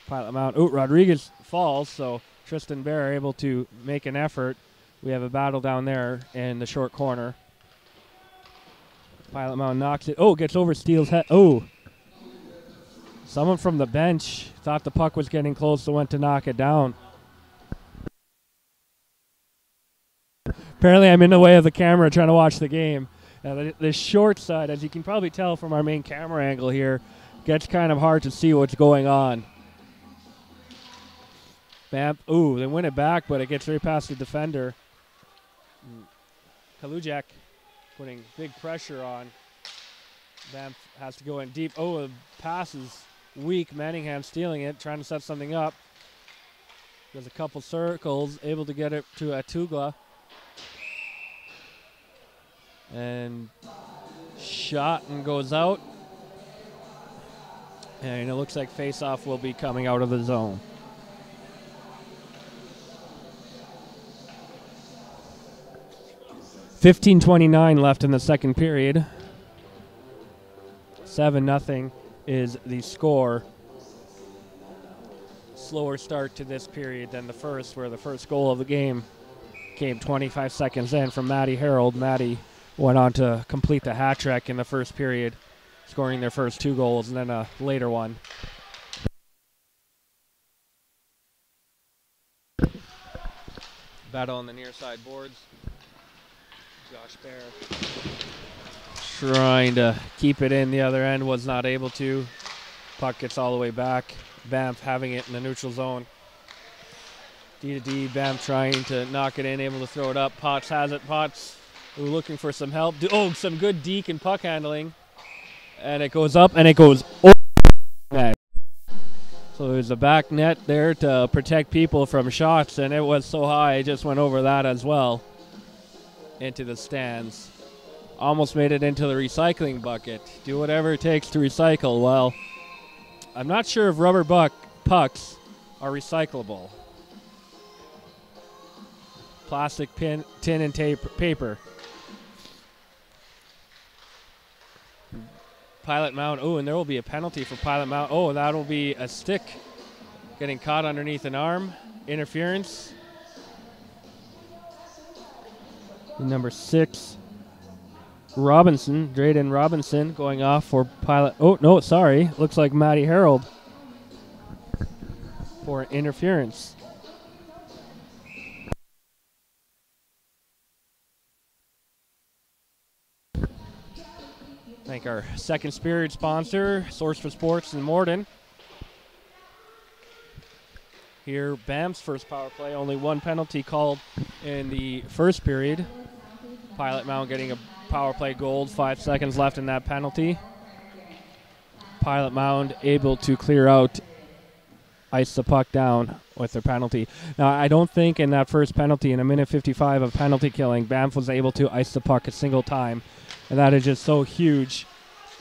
Pilot Mound. Rodriguez falls, so Tristan Bear able to make an effort. We have a battle down there in the short corner. Pilot Mound knocks it. Gets over Steele's head. Someone from the bench thought the puck was getting close, so went to knock it down. Apparently I'm in the way of the camera trying to watch the game. Now the short side, as you can probably tell from our main camera angle here, gets kind of hard to see what's going on. Banff, they win it back, but it gets right past the defender. Kalujak putting big pressure on. Banff has to go in deep. The pass is weak. Manningham stealing it, trying to set something up. Does a couple circles, able to get it to Atugla. And shot and goes out. And it looks like face-off will be coming out of the zone. .15:29 left in the second period. 7-0 is the score. Slower start to this period than the first, where the first goal of the game came 25 seconds in from Matty Harold. Matty went on to complete the hat trick in the first period, scoring their first 2 goals and then a later one. Battle on the near side boards. Josh Bear trying to keep it in the other end, was not able to. Puck gets all the way back. Banff having it in the neutral zone. D to D, Banff trying to knock it in, able to throw it up. Potts has it. Potts looking for some help. Some good deke and puck handling. And it goes up and it goes over net. So there's a back net there to protect people from shots, and it was so high it just went over that as well into the stands. Almost made it into the recycling bucket. Do whatever it takes to recycle. Well, I'm not sure if rubber pucks are recyclable. Plastic, tin, and paper. Pilot Mound. Oh, and there will be a penalty for Pilot Mound. Oh, that'll be a stick getting caught underneath an arm. Interference. Number 6, Robinson, Drayden Robinson, going off for Pilot. Oh, no, sorry. Looks like Matty Harold for interference. Thank our second period sponsor, Source for Sports in Morden. Here, Banff's first power play. Only one penalty called in the first period. Pilot Mound getting a power play goal. 5 seconds left in that penalty. Pilot Mound able to clear out, ice the puck down with their penalty. Now, I don't think in that first penalty, in a minute 55 of penalty killing, Banff was able to ice the puck a single time. And that is just so huge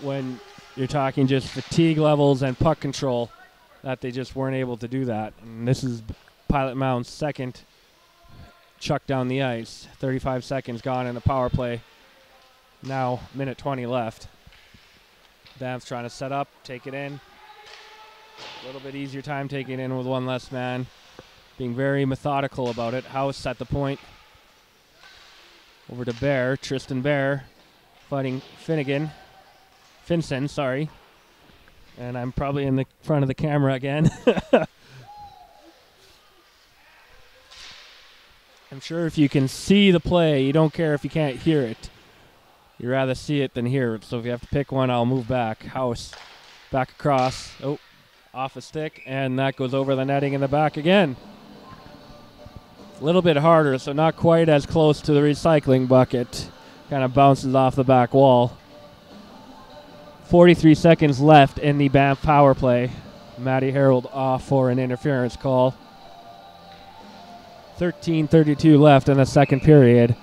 when you're talking just fatigue levels and puck control that they just weren't able to do that. And this is Pilot Mound's second chuck down the ice. 35 seconds gone in the power play. Now, minute 20 left. Banff's trying to set up, take it in. A little bit easier time taking it in with one less man. Being very methodical about it. House at the point. Over to Bear, Tristan Bear. Fighting Finson, sorry. And I'm probably in the front of the camera again. I'm sure if you can see the play, you don't care if you can't hear it. You'd rather see it than hear it. So if you have to pick one, I'll move back. House back across. Oh, off a stick. And that goes over the netting in the back again. A little bit harder, so not quite as close to the recycling bucket. Kind of bounces off the back wall. 43 seconds left in the Banff power play. Matty Harold off for an interference call. 13:32 left in the second period.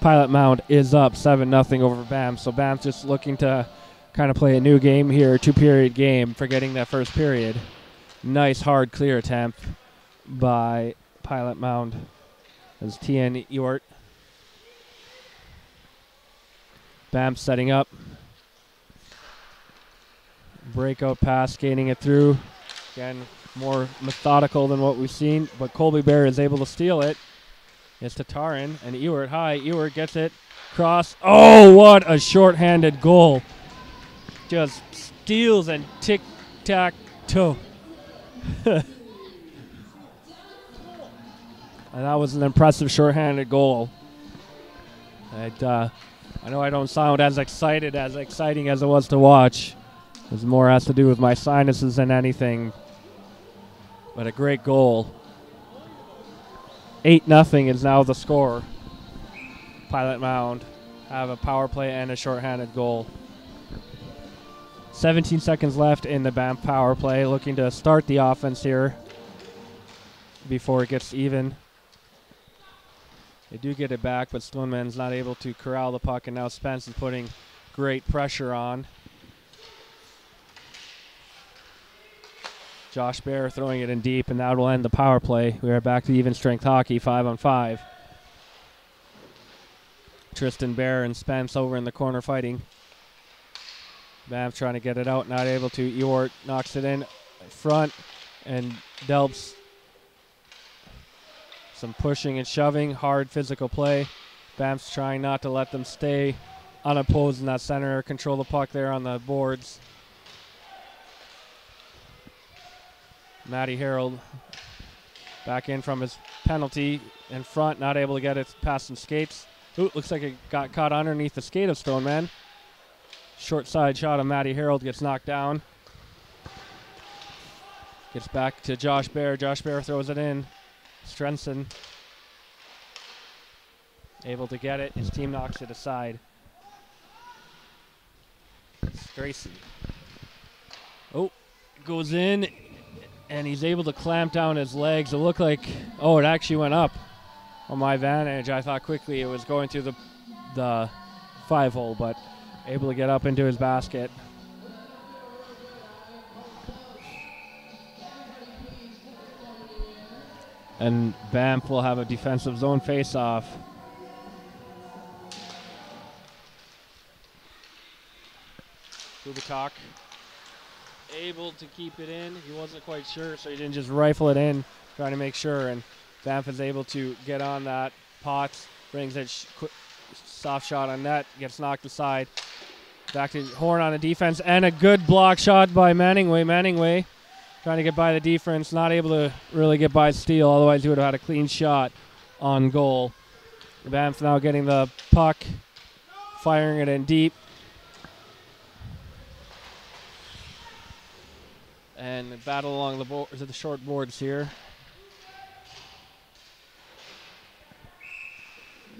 Pilot Mound is up 7-0 over Banff. So Banff just looking to kind of play a new game here, 2-period game, forgetting that first period. Nice hard clear attempt by Pilot Mound. As TN Ewart. Banff setting up. Breakout pass, skating it through. Again, more methodical than what we've seen, but Colby Bear is able to steal it. It's Tatarin, and Ewart high. Ewart gets it. Cross. Oh, what a shorthanded goal. Just steals and tic-tac-toe. And that was an impressive shorthanded goal. I know I don't sound as exciting as it was to watch. It more has to do with my sinuses than anything. But a great goal. 8-0 is now the score. Pilot Mound have a power play and a shorthanded goal. 17 seconds left in the Banff power play. Looking to start the offense here before it gets even. They do get it back, but Stoneman's not able to corral the puck, and now Spence is putting great pressure on. Josh Bear throwing it in deep, and that will end the power play. We are back to even strength hockey, 5-on-5. Tristan Bear and Spence over in the corner fighting. Banff trying to get it out, not able to. Ewart knocks it in front, and Delps. Some pushing and shoving, hard physical play. Banff's trying not to let them stay unopposed in that center, control the puck there on the boards. Matty Harold back in from his penalty in front, not able to get it past some skates. Ooh, looks like it got caught underneath the skate of Stoneman. Short side shot of Matty Harold gets knocked down. Gets back to Josh Bear. Josh Bear throws it in. Strenson able to get it. His team knocks it aside. Stracy. Oh, goes in, and he's able to clamp down his legs. It looked like, oh, it actually went up on my vantage. I thought quickly it was going through the 5-hole, but able to get up into his basket. And Banff will have a defensive zone face-off. the talk. Able to keep it in. He wasn't quite sure, so he didn't just rifle it in, trying to make sure. And Banff is able to get on that. Potts brings it soft shot on net, gets knocked aside. Back to Horn on a defense, and a good block shot by Manningway. Manningway trying to get by the defense, not able to really get by Steele, otherwise he would have had a clean shot on goal. Banff now getting the puck, firing it in deep. And battle along the short boards here.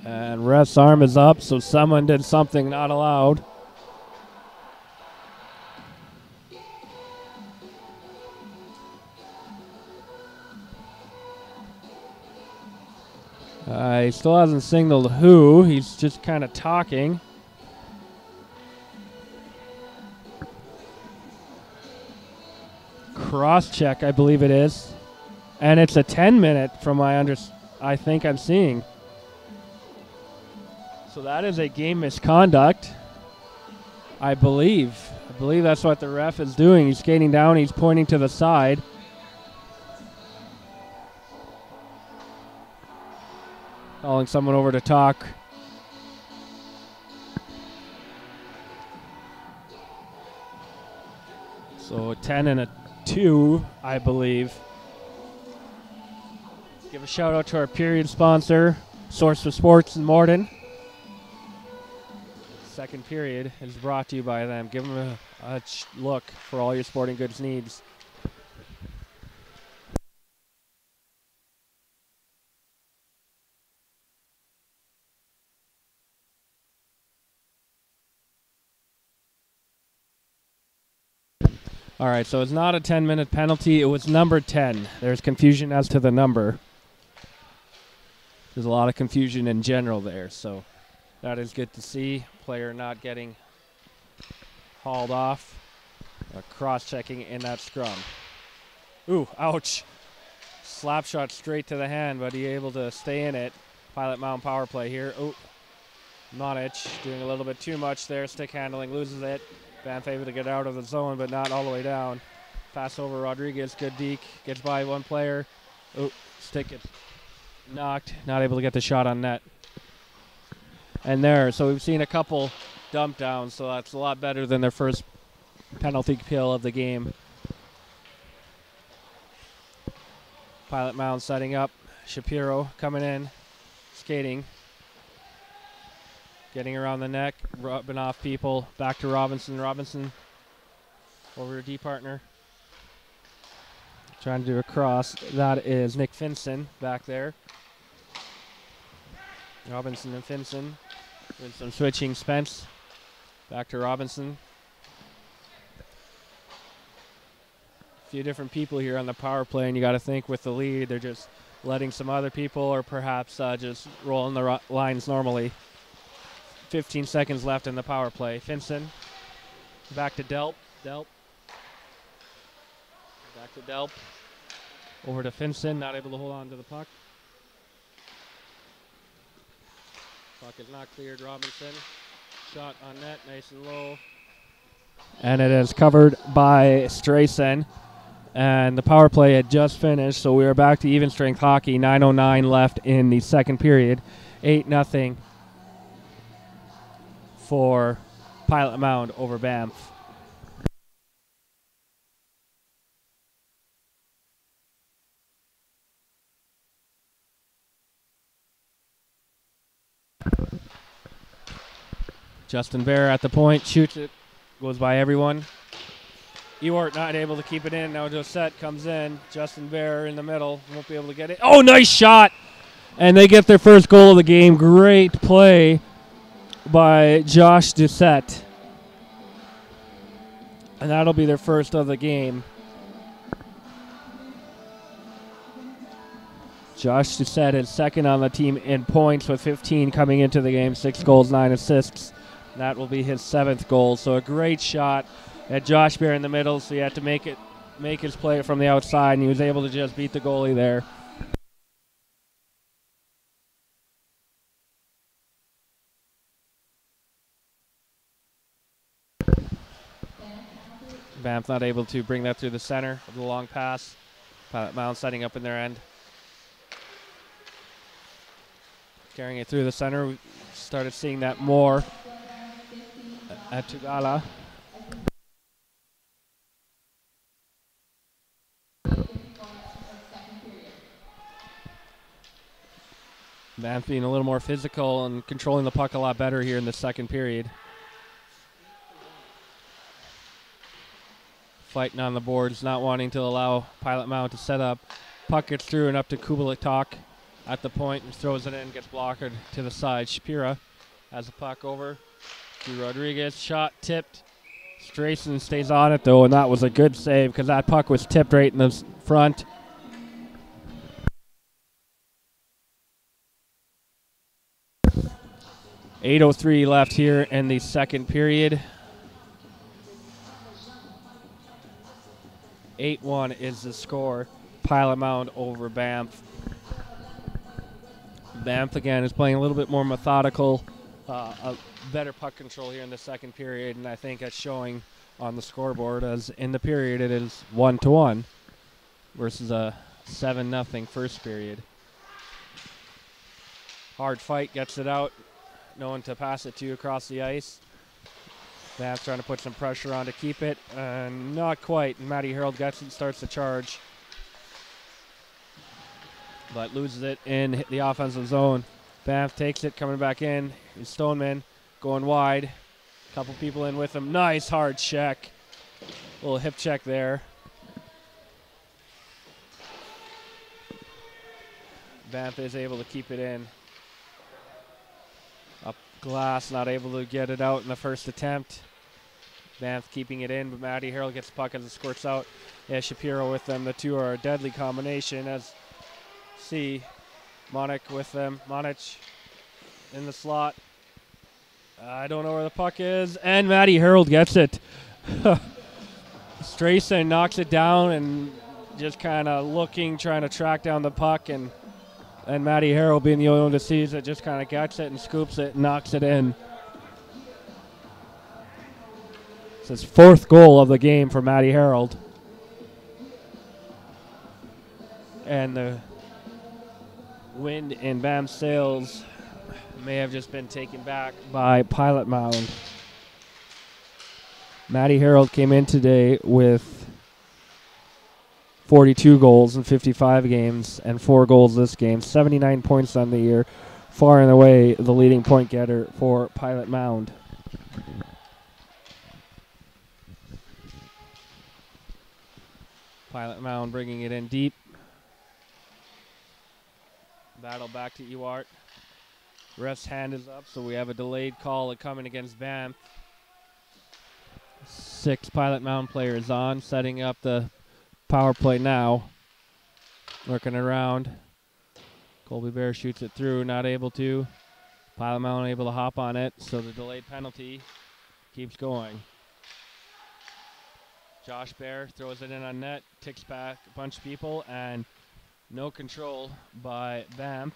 And ref's arm is up, so someone did something not allowed. He still hasn't signaled who. He's just kind of talking. Cross check, I believe it is. And it's a 10-minute from I think I'm seeing. So that is a game misconduct, I believe. I believe that's what the ref is doing. He's skating down. He's pointing to the side. Calling someone over to talk. So a 10 and a 2, I believe. Give a shout out to our period sponsor, Source for Sports in Morden. Second period is brought to you by them. Give them a look for all your sporting goods needs. All right, so it's not a 10-minute penalty. It was number 10. There's confusion as to the number. There's a lot of confusion in general there, so that is good to see. Player not getting hauled off. Cross-checking in that scrum. Ooh, ouch. Slap shot straight to the hand, but he able to stay in it. Pilot Mound power play here. Oh, Monich doing a little bit too much there. Stick handling, loses it. Banff able to get out of the zone, but not all the way down. Pass over Rodriguez, good deke. Gets by one player. Oh, stick gets knocked. Not able to get the shot on net. And there, so we've seen a couple dump downs, so that's a lot better than their first penalty kill of the game. Pilot Mound setting up. Shapiro coming in, skating. Getting around the neck, rubbing off people. Back to Robinson. Robinson over to D partner. Trying to do a cross. That is Nick Finson back there. Robinson and Finson with some switching. Spence back to Robinson. A few different people here on the power play, and you got to think with the lead, they're just letting some other people or perhaps just rolling the lines normally. 15 seconds left in the power play. Finson back to Delp. Back to Delp. Over to Finson, not able to hold on to the puck. Puck is not cleared. Robinson. Shot on net, nice and low. And it is covered by Strayson. And the power play had just finished, so we are back to even strength hockey. 9:09 left in the second period. 8-0. For Pilot Mound over Banff. Justin Bear at the point, shoots it, goes by everyone. Ewart not able to keep it in. Now Josette comes in. Justin Bear in the middle, won't be able to get it. Oh, nice shot! And they get their first goal of the game. Great play by Josh Doucette. And that'll be their first of the game. Josh Doucette is second on the team in points with 15 coming into the game. 6 goals, 9 assists. That will be his 7th goal. So a great shot at Josh Bear in the middle. So he had to make his play from the outside, and he was able to just beat the goalie there. Banff not able to bring that through the center of the long pass. Pilot Mound setting up in their end. Carrying it through the center. We started seeing that more at Tugala. Banff being a little more physical and controlling the puck a lot better here in the second period. Fighting on the boards, not wanting to allow Pilot Mound to set up. Puck gets through and up to Kubilitok at the point and throws it in, gets blocked to the side. Shapira has the puck over to Rodriguez. Shot tipped. Strayson stays on it though, and that was a good save because that puck was tipped right in the front. .803 left here in the second period. 8-1 is the score. Pilot Mound over Banff. Banff again is playing a little bit more methodical, a better puck control here in the second period, and I think that's showing on the scoreboard as in the period it is 1-1 versus a 7-0 first period. Hard fight, gets it out. No one to pass it to across the ice. Banff trying to put some pressure on to keep it, and not quite. Matty Harold gets it, starts the charge, but loses it in the offensive zone. Banff takes it, coming back in. Stoneman going wide. Couple people in with him. Nice hard check. Little hip check there. Banff is able to keep it in. Up glass, not able to get it out in the first attempt. Banff keeping it in, but Matty Harold gets the puck as it squirts out. Yeah, Shapiro with them. The two are a deadly combination as see Monic with them. Monic in the slot. I don't know where the puck is, and Matty Harold gets it. Strayson knocks it down and just kind of looking, trying to track down the puck, and Matty Harold being the only one that sees it, just kind of gets it and scoops it and knocks it in. It's his fourth goal of the game for Matty Harold. And the wind in Banff's sails may have just been taken back by Pilot Mound. Matty Harold came in today with 42 goals in 55 games and 4 goals this game. 79 points on the year. Far and away the leading point getter for Pilot Mound. Pilot Mound bringing it in deep. Battle back to Ewart. Ref's hand is up, so we have a delayed call coming against Banff. 6 Pilot Mound players on, setting up the power play now. Working around. Colby Bear shoots it through, not able to. Pilot Mound able to hop on it, so the delayed penalty keeps going. Josh Bear throws it in on net, ticks back a bunch of people, and no control by Banff.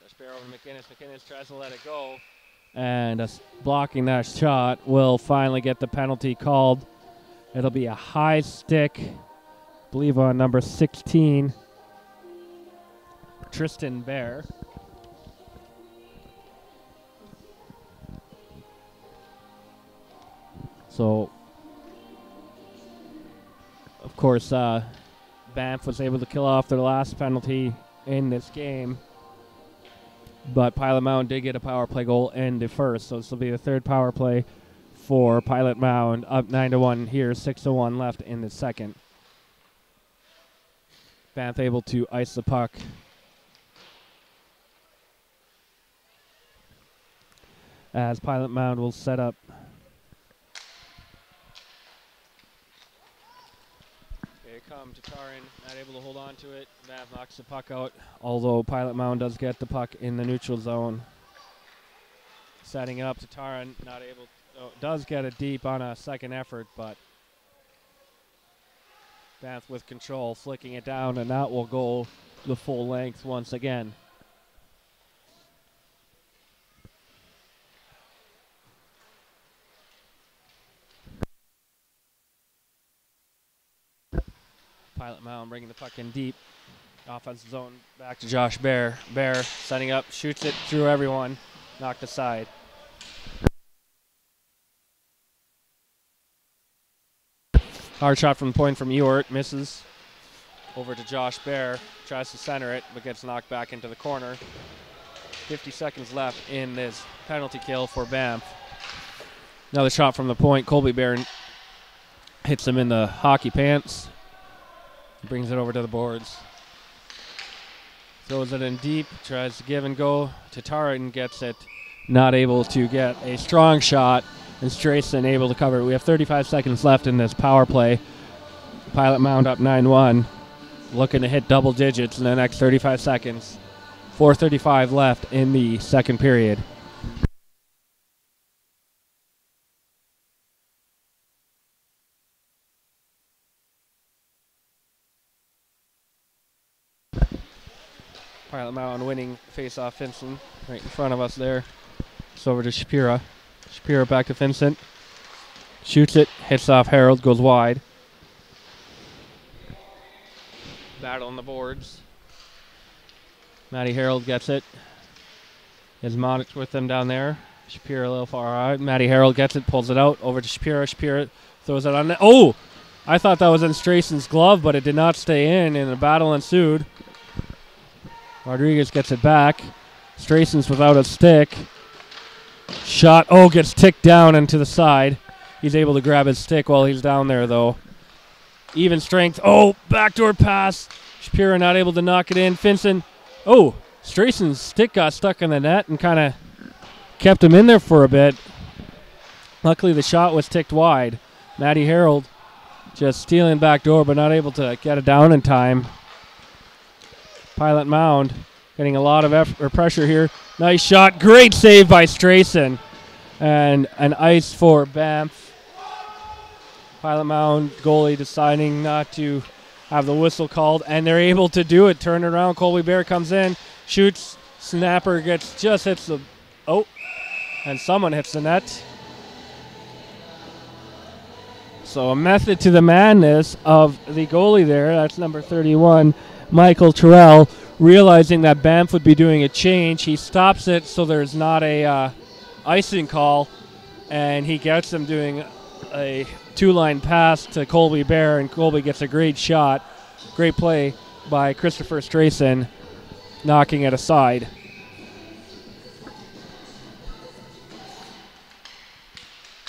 Josh Bear over McInnes. McInnes tries to let it go, and blocking that shot will finally get the penalty called. It'll be a high stick, I believe on number 16, Tristan Bear. So, of course, Banff was able to kill off their last penalty in this game, but Pilot Mound did get a power play goal in the first, so this will be the third power play for Pilot Mound, up 9-1 here, 6-1 left in the second. Banff able to ice the puck. As Pilot Mound will set up. Here come Tatarin, not able to hold on to it. Banff knocks the puck out, although Pilot Mound does get the puck in the neutral zone. Setting up, Tatarin not able, does get it deep on a second effort, but Banff with control, flicking it down, and that will go the full length once again. Mound bringing the puck in deep. Offensive zone back to Josh Bear. Bear setting up, shoots it through everyone. Knocked aside. Hard shot from the point from Ewart. Misses. Over to Josh Bear. Tries to center it, but gets knocked back into the corner. 50 seconds left in this penalty kill for Banff. Another shot from the point. Colby Bear hits him in the hockey pants. Brings it over to the boards. Throws it in deep. Tries to give and go. Tatara and gets it. Not able to get a strong shot. And Strayson able to cover it. We have 35 seconds left in this power play. Pilot Mound up 9-1. Looking to hit double digits in the next 35 seconds. 4:35 left in the second period. Pilot Mound winning face-off Vincent right in front of us there. It's over to Shapira. Shapira back to Vincent. Shoots it, hits off Harold, goes wide. Battle on the boards. Matty Harold gets it. Has Monich with them down there. Shapira a little far out. Matty Harold gets it, pulls it out, over to Shapira. Shapira throws it on net. Oh! I thought that was in Strayson's glove, but it did not stay in, and a battle ensued. Rodriguez gets it back. Strayson's without a stick. Shot, gets ticked down and to the side. He's able to grab his stick while he's down there, though. Even strength. Backdoor pass. Shapira not able to knock it in. Finson. Strayson's stick got stuck in the net and kind of kept him in there for a bit. Luckily, the shot was ticked wide. Matty Harold just stealing backdoor, but not able to get it down in time. Pilot Mound getting a lot of pressure here. Nice shot. Great save by Strayson. And an ice for Banff. Pilot Mound goalie deciding not to have the whistle called, and they're able to do it. Turn around. Colby Bear comes in, shoots. Snapper hits the... and someone hits the net. So a method to the madness of the goalie there. That's number 31, Michael Terrell. Realizing that Banff would be doing a change, he stops it so there's not a icing call, and he gets them doing a two-line pass to Colby Bear, and Colby gets a great shot. Great play by Christopher Strayson, knocking it aside.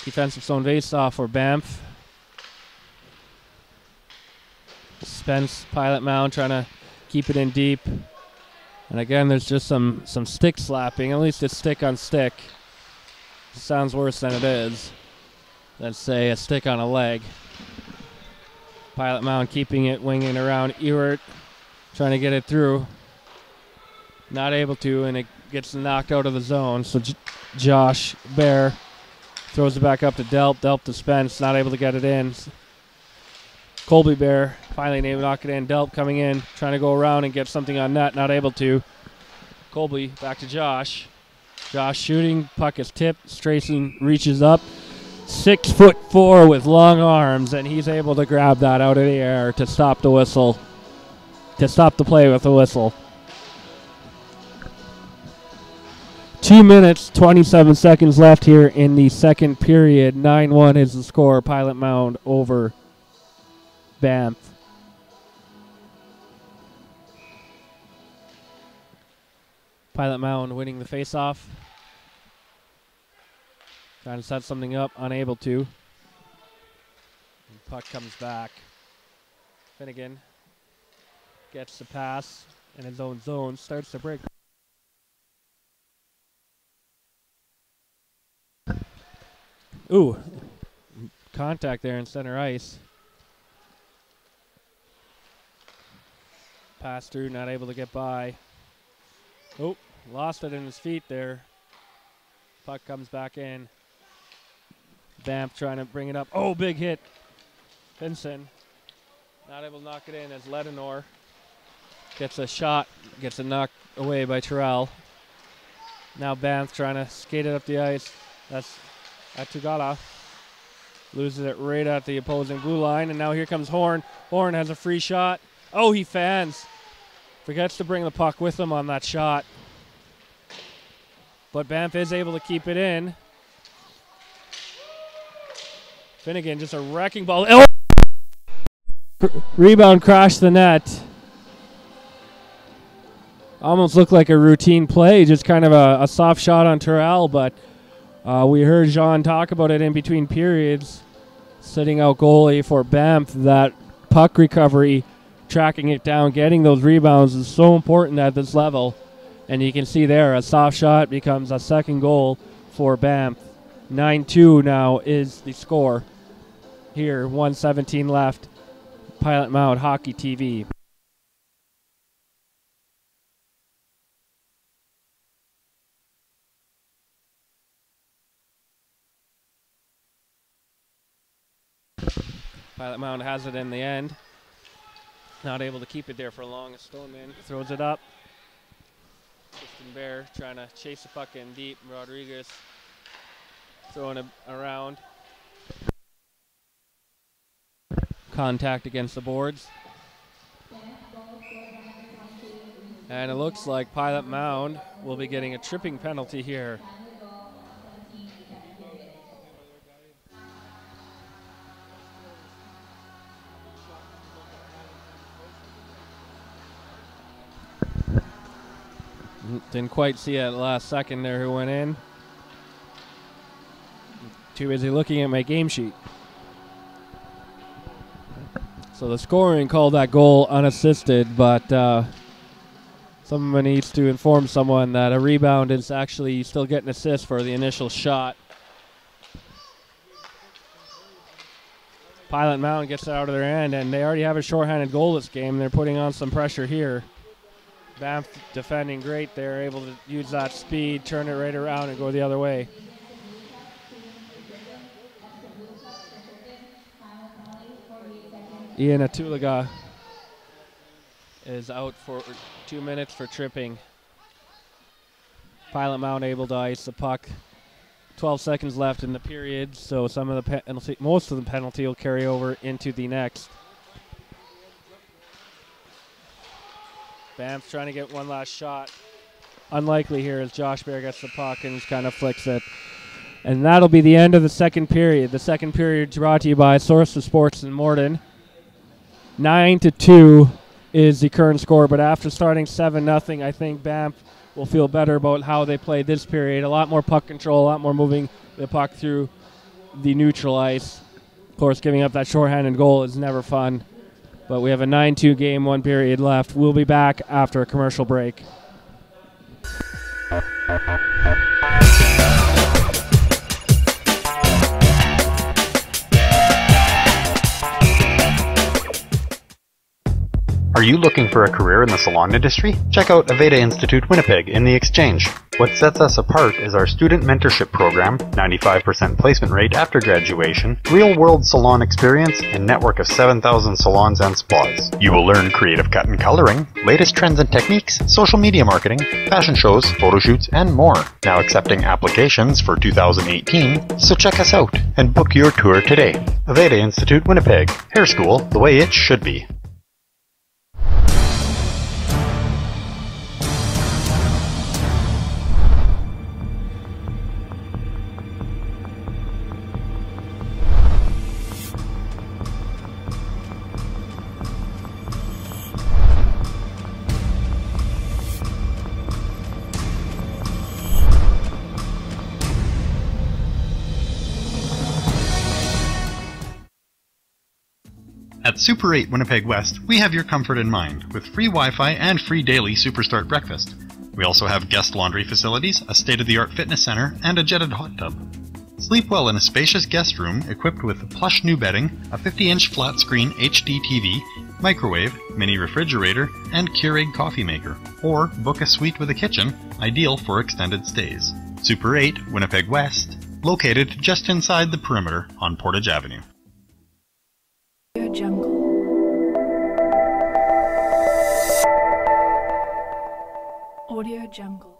Defensive zone face-off for Banff. Spence, Pilot Mound trying to keep it in deep. And again, there's just some stick slapping. At least it's stick on stick. It sounds worse than it is. Let's say a stick on a leg. Pilot Mound keeping it, winging around. Ewart trying to get it through. Not able to, and it gets knocked out of the zone. So Josh Bear throws it back up to Delp. Delp to Spence, not able to get it in. Colby Bear finally able to knock it in. Delp coming in, trying to go around and get something on net, not able to. Colby back to Josh. Josh shooting, puck is tipped. Strayson reaches up. 6'4" with long arms, and he's able to grab that out of the air to stop the whistle. To stop the play with the whistle. 2 minutes, 27 seconds left here in the second period. 9-1 is the score. Pilot Mound over Banff. Pilot Mound winning the faceoff. Trying to set something up, unable to. And puck comes back. Finnegan gets the pass in his own zone, starts to break. Ooh, contact there in center ice. Pass through, not able to get by. Lost it in his feet there. Puck comes back in. Banff trying to bring it up. Big hit. Pinson not able to knock it in as Ledinor gets a shot, gets it knocked away by Terrell. Now Banff trying to skate it up the ice. That's Atugala. Loses it right at the opposing blue line, and now here comes Horn. Horn has a free shot. Oh, he fans. Forgets to bring the puck with him on that shot. But Banff is able to keep it in. Finnegan, just a wrecking ball. Oh! Rebound crashed the net. Almost looked like a routine play, just kind of a soft shot on Terrell, but we heard Jean talk about it in between periods. Sitting out goalie for Banff, that puck recovery, tracking it down, getting those rebounds is so important at this level. And you can see there, a soft shot becomes a second goal for Banff. 9-2 now is the score. Here, 1:17 left. Pilot Mound Hockey TV. Pilot Mound has it in the end. Not able to keep it there for long. Stoneman throws it up. Kristen Bear trying to chase the puck in deep. Rodriguez throwing it around. Contact against the boards. And it looks like Pilot Mound will be getting a tripping penalty here. Didn't quite see it at the last second there who went in. Too busy looking at my game sheet. So the scoring called that goal unassisted, but someone needs to inform someone that a rebound is actually, you still get an assist for the initial shot. Pilot Mound gets it out of their end, and they already have a shorthanded goal this game. They're putting on some pressure here. Banff defending great. They're able to use that speed, turn it right around, and go the other way. Ian Atulaga is out for 2 minutes for tripping. Pilot Mound able to ice the puck. 12 seconds left in the period, so some of the penalty, most of the penalty will carry over into the next. Banff's trying to get one last shot. Unlikely here as Josh Bear gets the puck and just kind of flicks it. And that'll be the end of the second period. The second period brought to you by Source of Sports in Morden. 9-2 is the current score, but after starting 7-0, I think Banff will feel better about how they played this period. A lot more puck control, a lot more moving the puck through the neutral ice. Of course, giving up that shorthanded goal is never fun. But we have a 9-2 game, 1 period left. We'll be back after a commercial break. Are you looking for a career in the salon industry? Check out Aveda Institute Winnipeg in the Exchange. What sets us apart is our student mentorship program, 95% placement rate after graduation, real-world salon experience, and network of 7,000 salons and spas. You will learn creative cut and coloring, latest trends and techniques, social media marketing, fashion shows, photo shoots, and more. Now accepting applications for 2018, so check us out and book your tour today. Aveda Institute Winnipeg. Hair school the way it should be. At Super 8 Winnipeg West, we have your comfort in mind, with free Wi-Fi and free daily Superstart breakfast. We also have guest laundry facilities, a state-of-the-art fitness center, and a jetted hot tub. Sleep well in a spacious guest room equipped with plush new bedding, a 50-inch flat-screen HD TV, microwave, mini refrigerator, and Keurig coffee maker. Or book a suite with a kitchen, ideal for extended stays. Super 8 Winnipeg West, located just inside the perimeter on Portage Avenue. Jungle. Audio Jungle.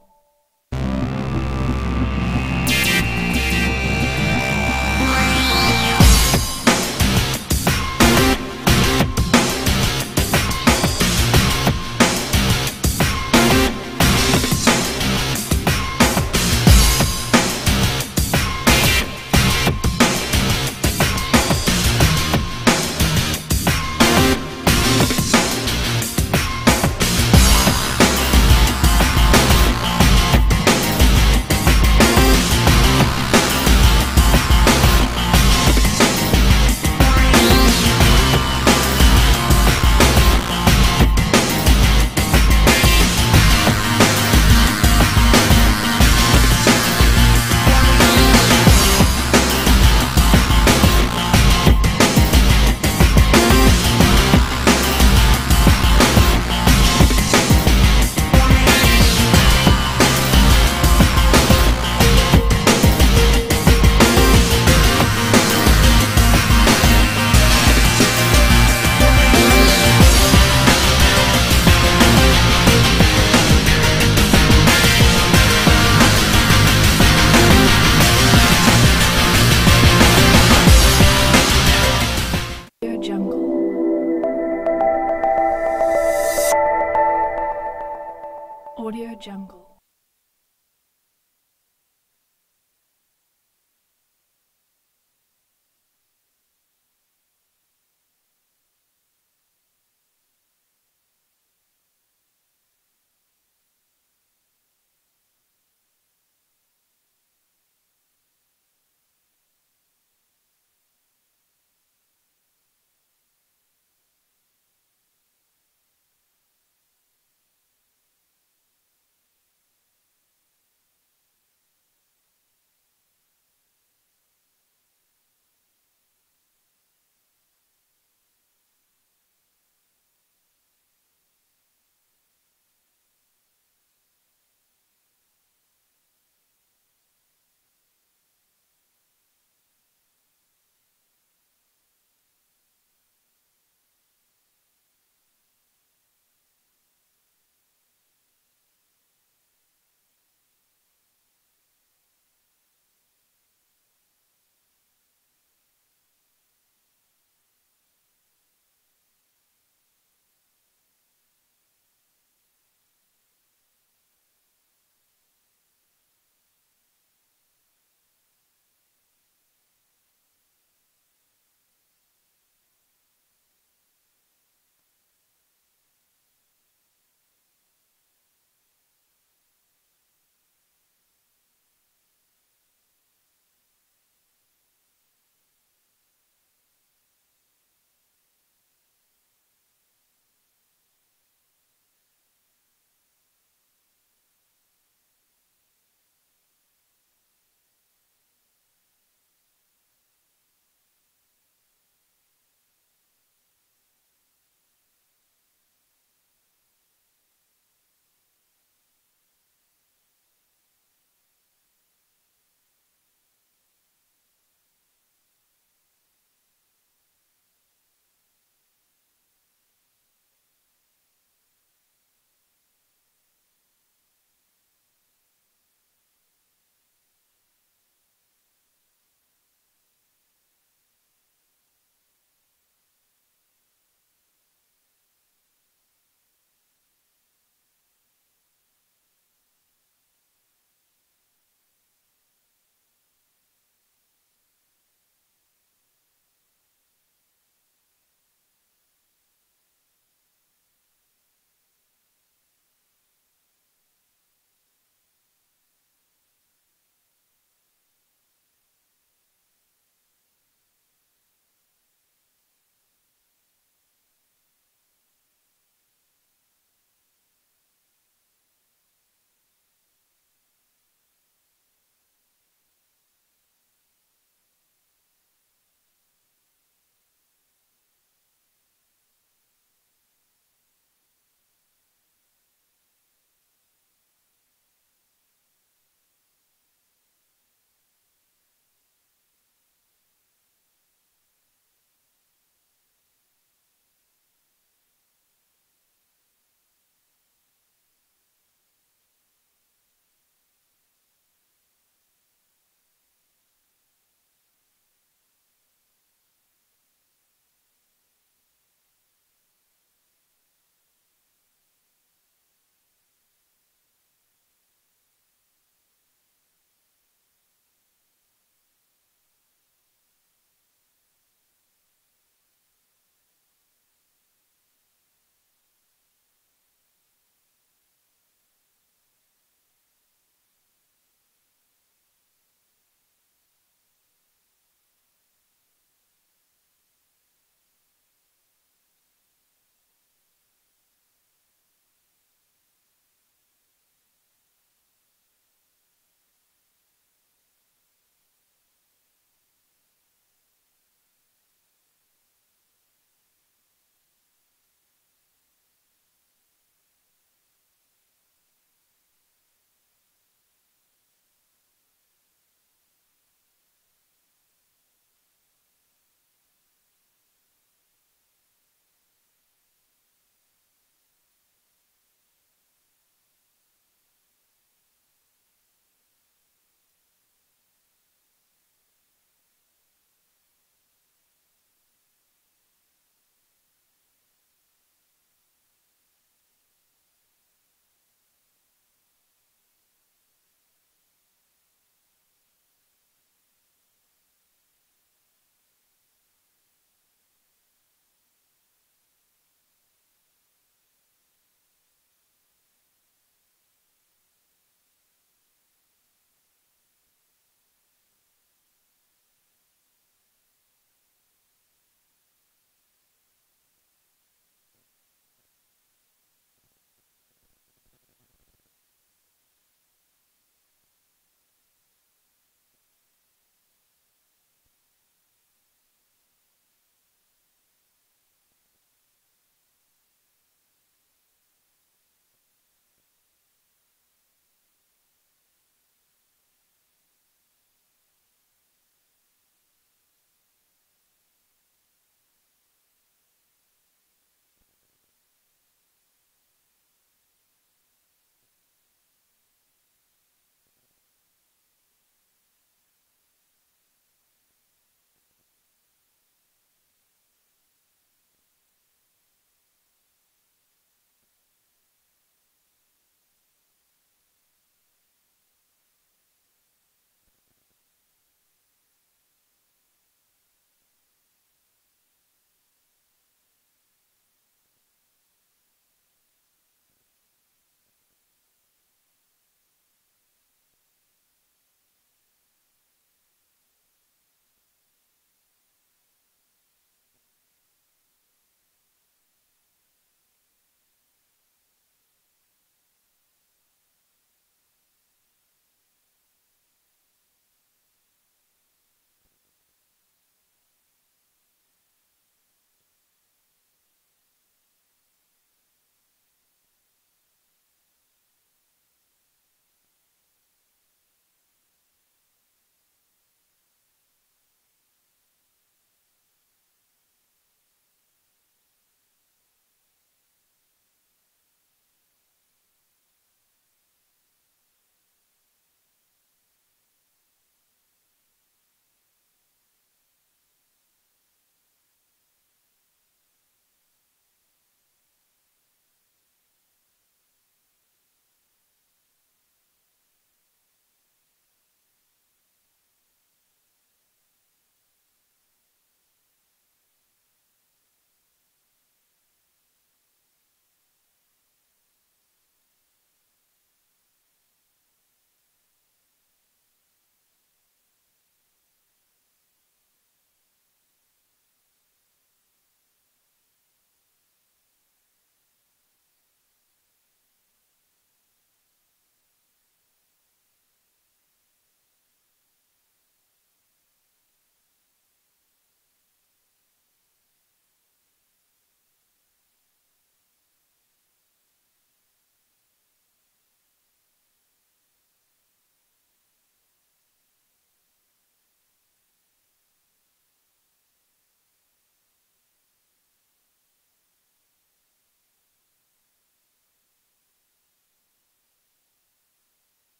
Audio Jungle.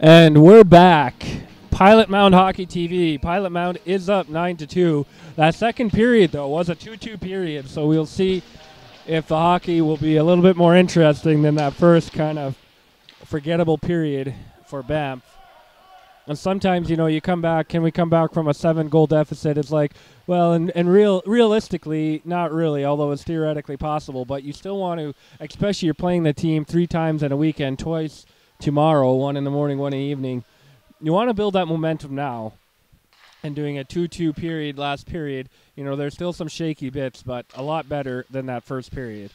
And we're back. Pilot Mound Hockey TV. Pilot Mound is up 9-2. That second period, though, was a 2-2 period, so we'll see if the hockey will be a little bit more interesting than that first kind of forgettable period for Banff. And sometimes, you know, you come back, can we come back from a 7-goal deficit? It's like, well, and realistically, not really, although it's theoretically possible, but you still want to, especially you're playing the team 3 times in a weekend, twice tomorrow, 1 in the morning, 1 in the evening. You want to build that momentum now. And doing a 2-2 period, last period, you know, there's still some shaky bits, but a lot better than that first period.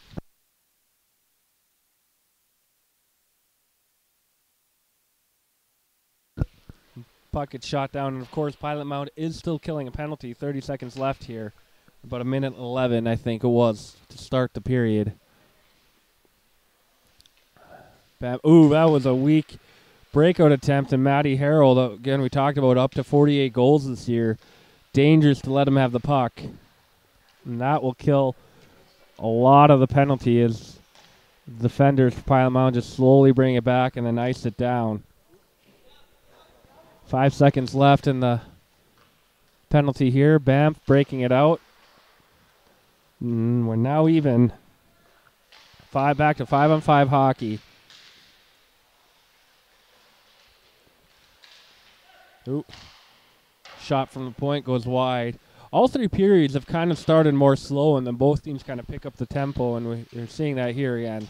Puck gets shot down, and of course, Pilot Mound is still killing a penalty. 30 seconds left here. About 1:11, I think it was, to start the period. Ooh, that was a weak breakout attempt, and Matty Harold, again, we talked about up to 48 goals this year. Dangerous to let him have the puck. And that will kill a lot of the penalty as defenders for Pilot Mound just slowly bring it back and then ice it down. 5 seconds left in the penalty here. Banff breaking it out. We're now even. Back to 5-on-5 hockey. Ooh. Shot from the point goes wide. All 3 periods have kind of started more slow, and then both teams kind of pick up the tempo, and we're seeing that here again.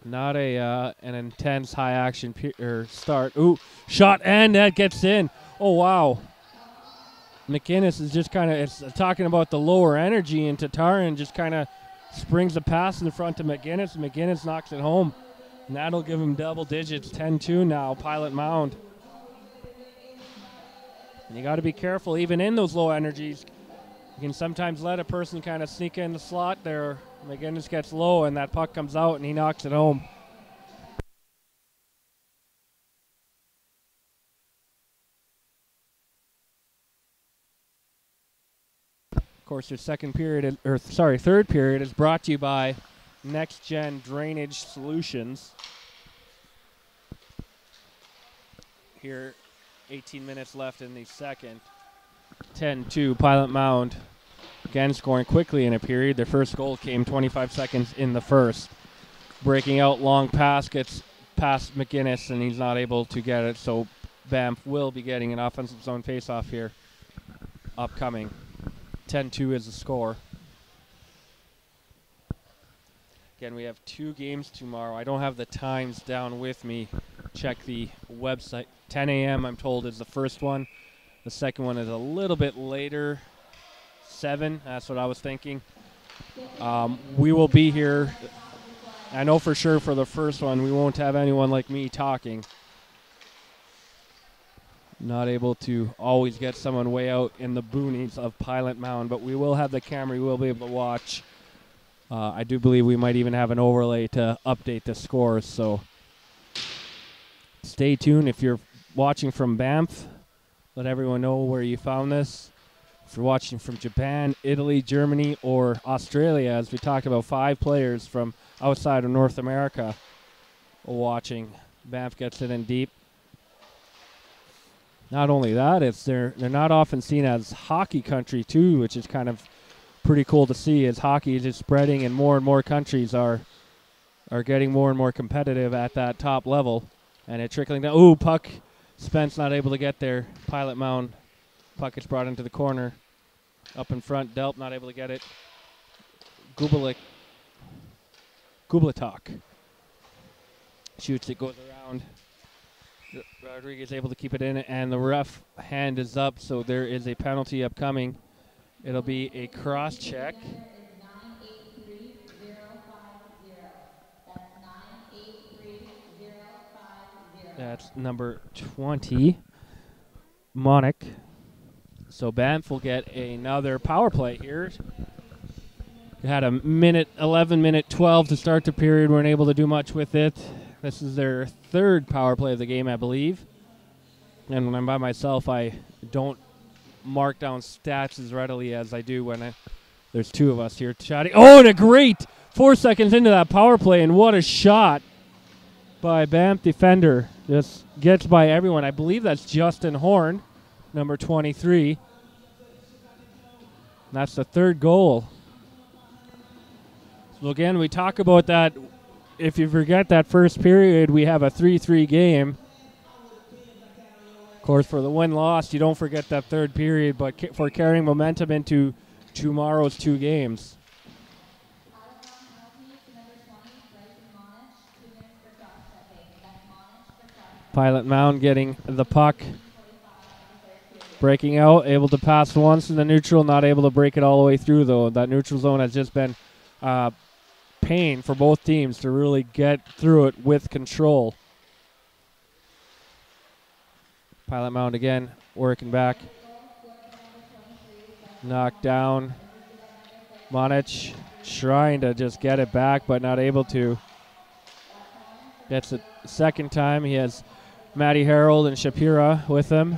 Not an intense high action start. Ooh, shot, and that gets in. Oh wow. McInnes is just kind of talking about the lower energy, and Tatarin just kind of springs a pass in front to McInnes. McInnes knocks it home, and that'll give him double digits. 10-2 now. Pilot Mound. And you got to be careful, even in those low energies. You can sometimes let a person kind of sneak in the slot there. McInnes gets low, and that puck comes out, and he knocks it home. Of course, your third period is brought to you by Next Gen Drainage Solutions. Here, 18 minutes left in the second. 10-2, Pilot Mound. Again, scoring quickly in a period. Their first goal came 25 seconds in the first. Breaking out, long pass, gets past McInnes, and he's not able to get it, so Banff will be getting an offensive zone faceoff here upcoming. 10-2 is the score. Again, we have 2 games tomorrow. I don't have the times down with me. Check the website. 10 a.m., I'm told, is the first one. The second one is a little bit later. 7, that's what I was thinking. We will be here. I know for sure for the first one, we won't have anyone like me talking. Not able to always get someone way out in the boonies of Pilot Mound, but we will have the camera. We will be able to watch. I do believe we might even have an overlay to update the scores, so stay tuned. If you're watching from Banff, let everyone know where you found this. If you're watching from Japan, Italy, Germany, or Australia, as we talked about, 5 players from outside of North America watching. Banff gets it in deep. Not only that, they're not often seen as hockey country too, which is kind of pretty cool to see, as hockey is just spreading and more countries are getting more and more competitive at that top level. And it trickling down. Ooh, puck. Spence not able to get there. Pilot Mound. Puck is brought into the corner. Up in front. Delp not able to get it. Gublatok shoots it, goes around. Rodriguez able to keep it in, and the ref hand is up, so there is a penalty upcoming. It'll be a cross check. That's number 20, Monic. So Banff will get another power play here. They had a 11 minute 12 to start the period. Weren't able to do much with it. This is their 3rd power play of the game, I believe. And when I'm by myself, I don't mark down stats as readily as I do when there's 2 of us here chatting. Oh, and a great 4 seconds into that power play, and what a shot by Banff defender. Just gets by everyone. I believe that's Justin Horn, number 23. That's the 3rd goal. So again, we talk about that. If you forget that first period, we have a 3-3 game. Of course, for the win-loss, you don't forget that 3rd period, but for carrying momentum into tomorrow's 2 games. Pilot Mound getting the puck. Breaking out, able to pass once in the neutral, not able to break it all the way through, though. That neutral zone has just been pain for both teams to really get through it with control. Pilot Mound again, working back. Knocked down. Monic trying to just get it back, but not able to. Gets it 2nd time. He has Matty Harold and Shapira with him.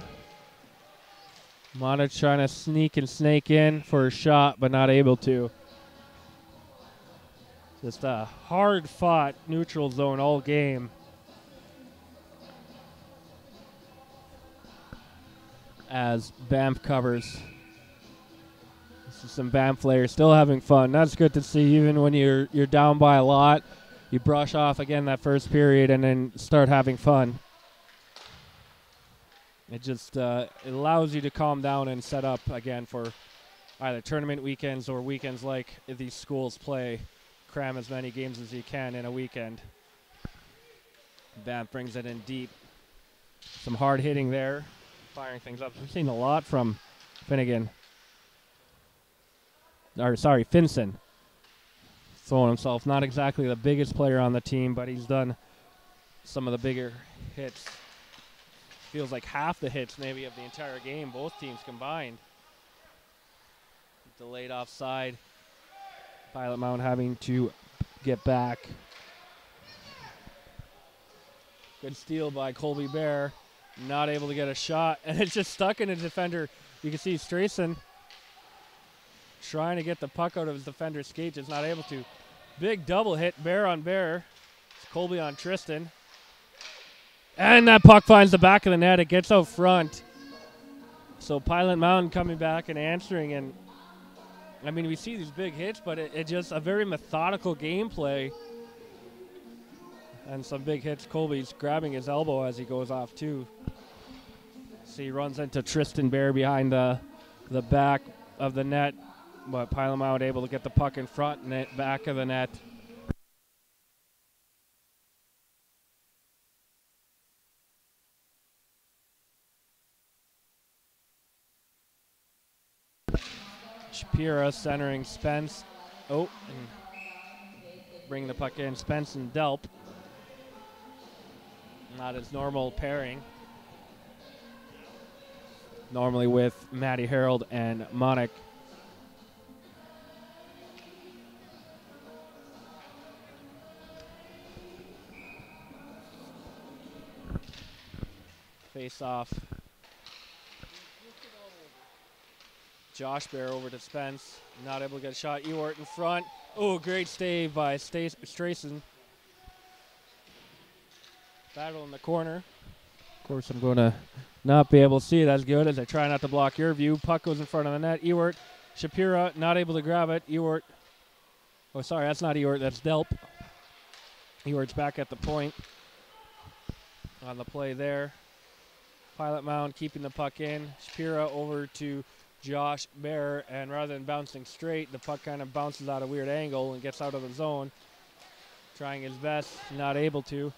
Monic trying to sneak and snake in for a shot, but not able to. Just a hard-fought neutral zone all game. As Banff covers. This is some Banff players still having fun. That's good to see, even when you're down by a lot. You brush off again that first period and then start having fun. It just it allows you to calm down and set up again for either tournament weekends or weekends like these schools play. Cram as many games as you can in a weekend. Banff brings it in deep. Some hard hitting there, firing things up. We've seen a lot from Finnegan. Finson. Throwing himself. Not exactly the biggest player on the team, but he's done some of the bigger hits. Feels like half the hits maybe of the entire game, both teams combined. Delayed offside. Pilot Mound having to get back. Good steal by Colby Bear. Not able to get a shot, and it's just stuck in a defender. You can see Strayson trying to get the puck out of his defender's skate, just not able to. Big double hit, Bear on Bear. It's Colby on Tristan. And that puck finds the back of the net. It gets out front. So Pilot Mound coming back and answering, and I mean, we see these big hits, but it just a very methodical gameplay. And some big hits. Colby's grabbing his elbow as he goes off, too. See, he runs into Tristan Bear behind the back of the net, but Pilot Mound able to get the puck in front net, back of the net. Shapira centering Spence. Oh, and bringing the puck in. Spence and Delp. Not his normal pairing. normally with Matty Harold and Monic. Face off. Josh Bear over to Spence. Not able to get a shot. Ewart in front. Oh, great save by Strayson. Battle in the corner. Of course, I'm going to not be able to see it as good as I try not to block your view. Puck goes in front of the net. Ewart. Shapira not able to grab it. Ewart. Oh, sorry, that's not Ewart. That's Delp. Ewart's back at the point on the play there. Pilot Mound keeping the puck in. Shapira over to Josh Bear, and rather than bouncing straight, the puck kind of bounces out a weird angle and gets out of the zone. Trying his best, not able to.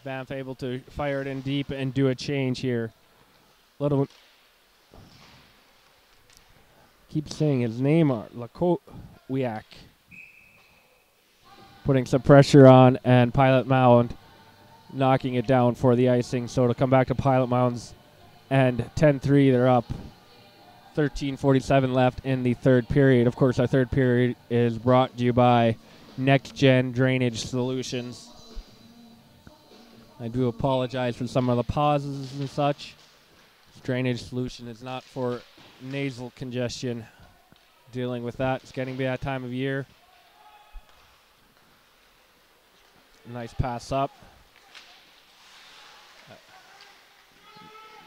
Banff able to fire it in deep and do a change here. Keep saying his name, Lakowiak. Putting some pressure on, and Pilot Mound knocking it down for the icing. So to come back to Pilot Mound's and 10-3, they're up. 13:47 left in the third period. Of course, our third period is brought to you by Next Gen Drainage Solutions. I do apologize for some of the pauses and such. This drainage solution is not for nasal congestion. Dealing with that. It's getting to be that time of year. Nice pass up.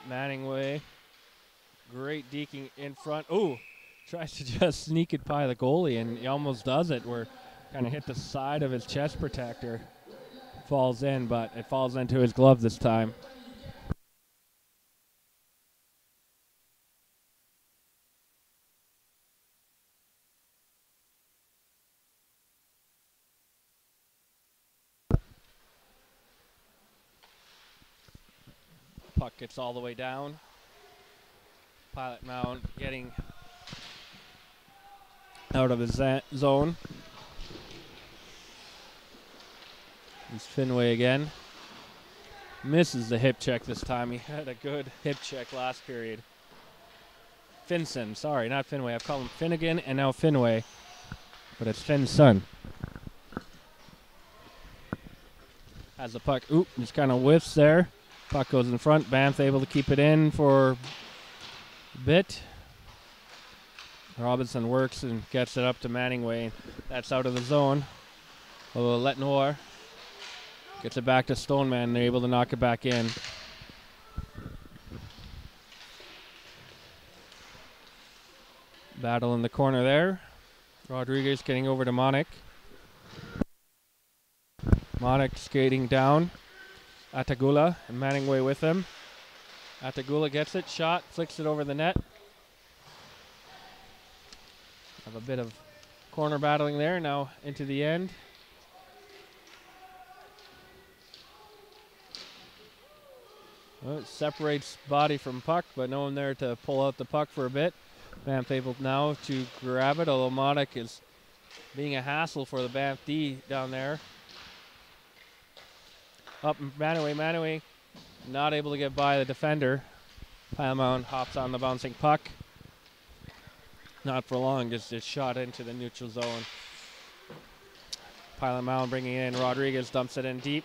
Manningway. Great deking in front. Oh, tries to just sneak it by the goalie, and he almost does it. Where kind of hit the side of his chest protector. Falls in, but it falls into his glove this time. Puck gets all the way down. Pilot Mound getting out of his zone. He's Finway again. Misses the hip check this time. He had a good hip check last period. Finson, sorry, not Finway. I've called him Finnegan and now Finway. But it's Finson. Has the puck. Oop, just kind of whiffs there. Puck goes in front. Banff able to keep it in for a bit. Robinson works and gets it up to Manningway. That's out of the zone. Letnoir gets it back to Stoneman. They're able to knock it back in. Battle in the corner there. Rodriguez getting over to Monic. Monic skating down. Atagula and Manningway with him. Atagula gets it, shot, flicks it over the net. Have a bit of corner battling there, now into the end. Well, it separates body from puck, but no one there to pull out the puck for a bit. Banff able now to grab it, although Monic is being a hassle for the Banff D down there. Up Manningway, not able to get by the defender. Pilot hops on the bouncing puck. Not for long, just shot into the neutral zone. Pilot Mound bringing it in. Rodriguez dumps it in deep.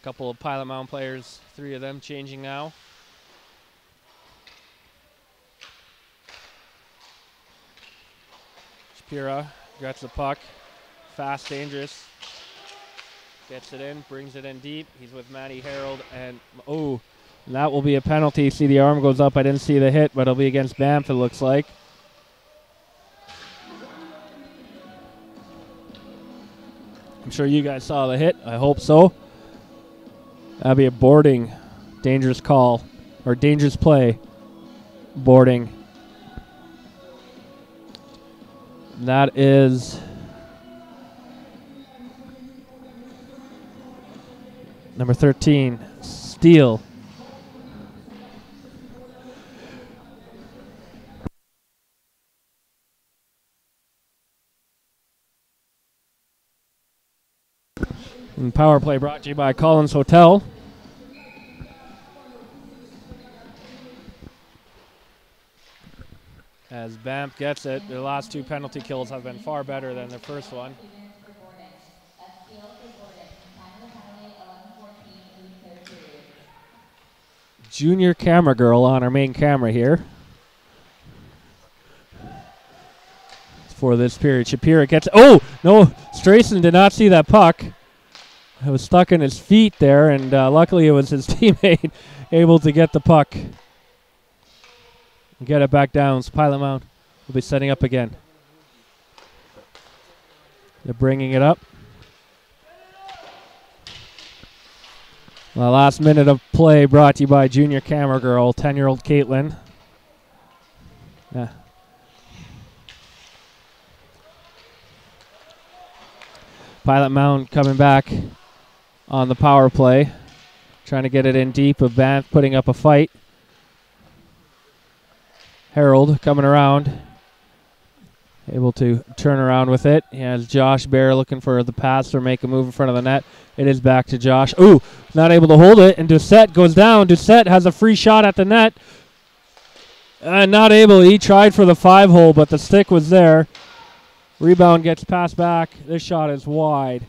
Couple of Pilot Mound players, 3 of them changing now. Shapira gets the puck. Fast, dangerous. Gets it in, brings it in deep. He's with Matty Harold, and oh, that will be a penalty. See, the arm goes up. I didn't see the hit, but it'll be against Banff, it looks like. I'm sure you guys saw the hit. I hope so. That'll be a boarding, dangerous call, or dangerous play. Boarding. That is number 13, Steele. And power play brought to you by Collins Hotel. As Banff gets it, their last 2 penalty kills have been far better than their first one. Junior camera girl on our main camera here for this period. Shapira gets, oh, no, Strayson did not see that puck. It was stuck in his feet there, and luckily it was his teammate able to get the puck and get it back down. So Pilot Mound will be setting up again. They're bringing it up. The last minute of play brought to you by junior camera girl, 10-year-old Caitlin. Yeah. Pilot Mound coming back on the power play, trying to get it in deep, of Banff putting up a fight. Harold coming around, able to turn around with it. He has Josh Bear looking for the pass or make a move in front of the net. It is back to Josh. Ooh, not able to hold it, and Doucette goes down. Doucette has a free shot at the net. Not able. He tried for the 5-hole, but the stick was there. Rebound gets passed back. This shot is wide.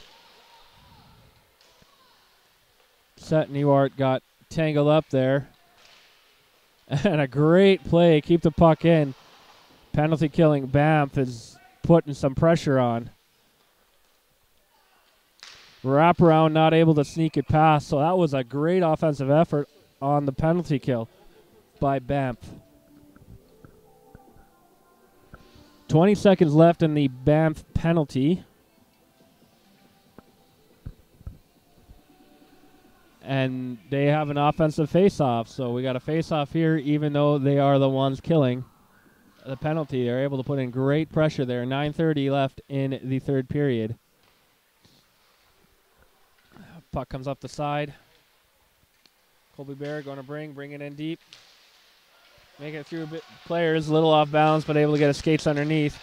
Doucette and Ewart got tangled up there. And a great play. Keep the puck in. Penalty killing Banff is putting some pressure on. Wraparound not able to sneak it past. So that was a great offensive effort on the penalty kill by Banff. 20 seconds left in the Banff penalty. And they have an offensive face-off. So we got a face-off here, even though they are the ones killing the penalty. They're able to put in great pressure there. 9:30 left in the third period. Puck comes up the side. Colby Bear going to bring it in deep. Make it through a bit. Players a little off balance, but able to get his skates underneath.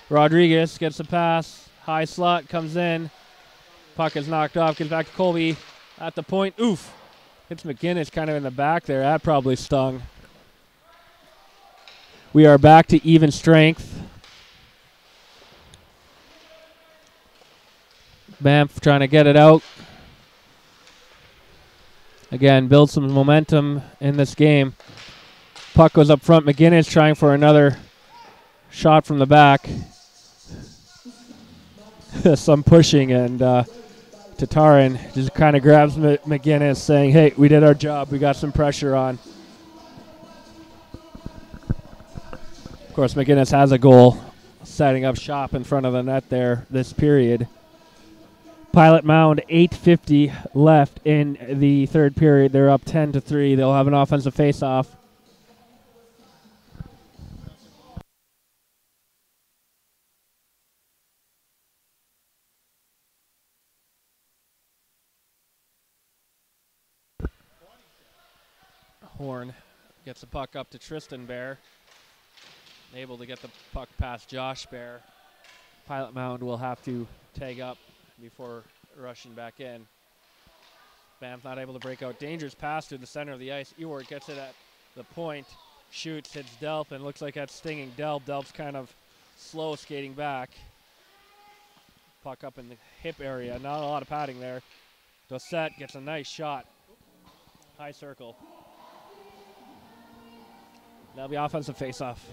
Rodriguez gets the pass. High slot comes in. Puck is knocked off. Gets back to Colby at the point. Oof. Hits McGinnis kind of in the back there. That probably stung. We are back to even strength. Banff trying to get it out. Again, build some momentum in this game. Puck goes up front. McGinnis trying for another shot from the back. Some pushing, and Tatarin just kind of grabs McGinnis, saying, hey, we did our job. We got some pressure on. Of course, McGinnis has a goal, setting up shop in front of the net there this period. Pilot Mound, 8:50 left in the third period. They're up 10-3. They'll have an offensive face-off. Horn gets the puck up to Tristan Bear. Able to get the puck past Josh Bear. Pilot Mound will have to tag up before rushing back in. Banff not able to break out. Dangerous pass to the center of the ice. Ewart gets it at the point. Shoots, hits Delp, and looks like that's stinging Delp. Delp's kind of slow skating back. Puck up in the hip area. Not a lot of padding there. Doucette gets a nice shot. High circle. That'll be offensive face-off.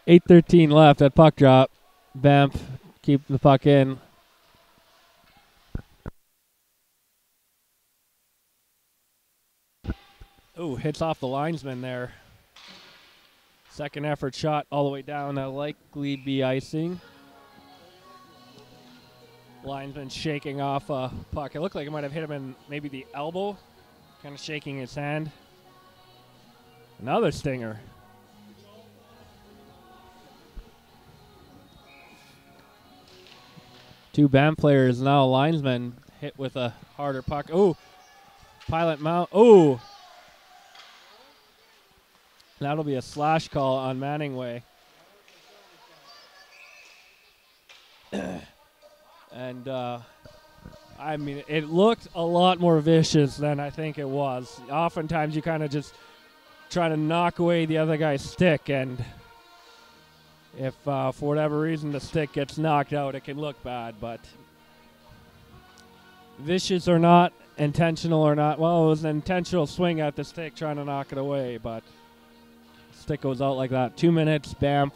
.8:13 left at puck drop. Banff keep the puck in. Ooh, hits off the linesman there. Second effort shot all the way down. That'll likely be icing. Linesman shaking off a puck. It looked like it might have hit him in maybe the elbow. Kind of shaking his hand. Another stinger. Two Banff players, now linesman hit with a harder puck. Oh, Pilot Mound. Oh, That'll be a slash call on Manning Way. And I mean, it looked a lot more vicious than I think it was. Oftentimes you kind of just try to knock away the other guy's stick, and if for whatever reason the stick gets knocked out, it can look bad. But vicious or not, intentional or not, well, it was an intentional swing at the stick trying to knock it away, but stick goes out like that. 2 minutes, Banff,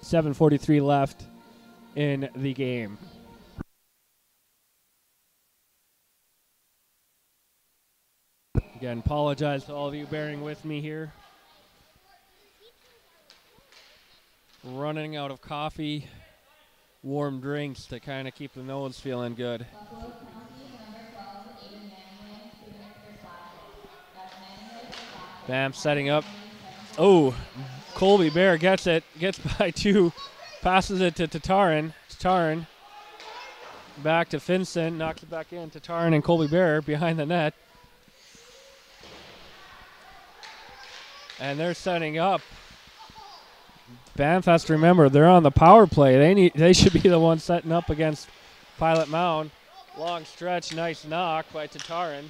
7:43 left in the game. Again, apologize to all of you bearing with me here. Running out of coffee, warm drinks to kind of keep the nose feeling good. Banff setting up. Oh, Colby Bear gets it, gets by 2, passes it to Tatarin. Tatarin back to Finson, knocks it back in. Tatarin and Colby Bear behind the net. And they're setting up. Banff has to remember they're on the power play. They should be the ones setting up against Pilot Mound. Long stretch, nice knock by Tatarin.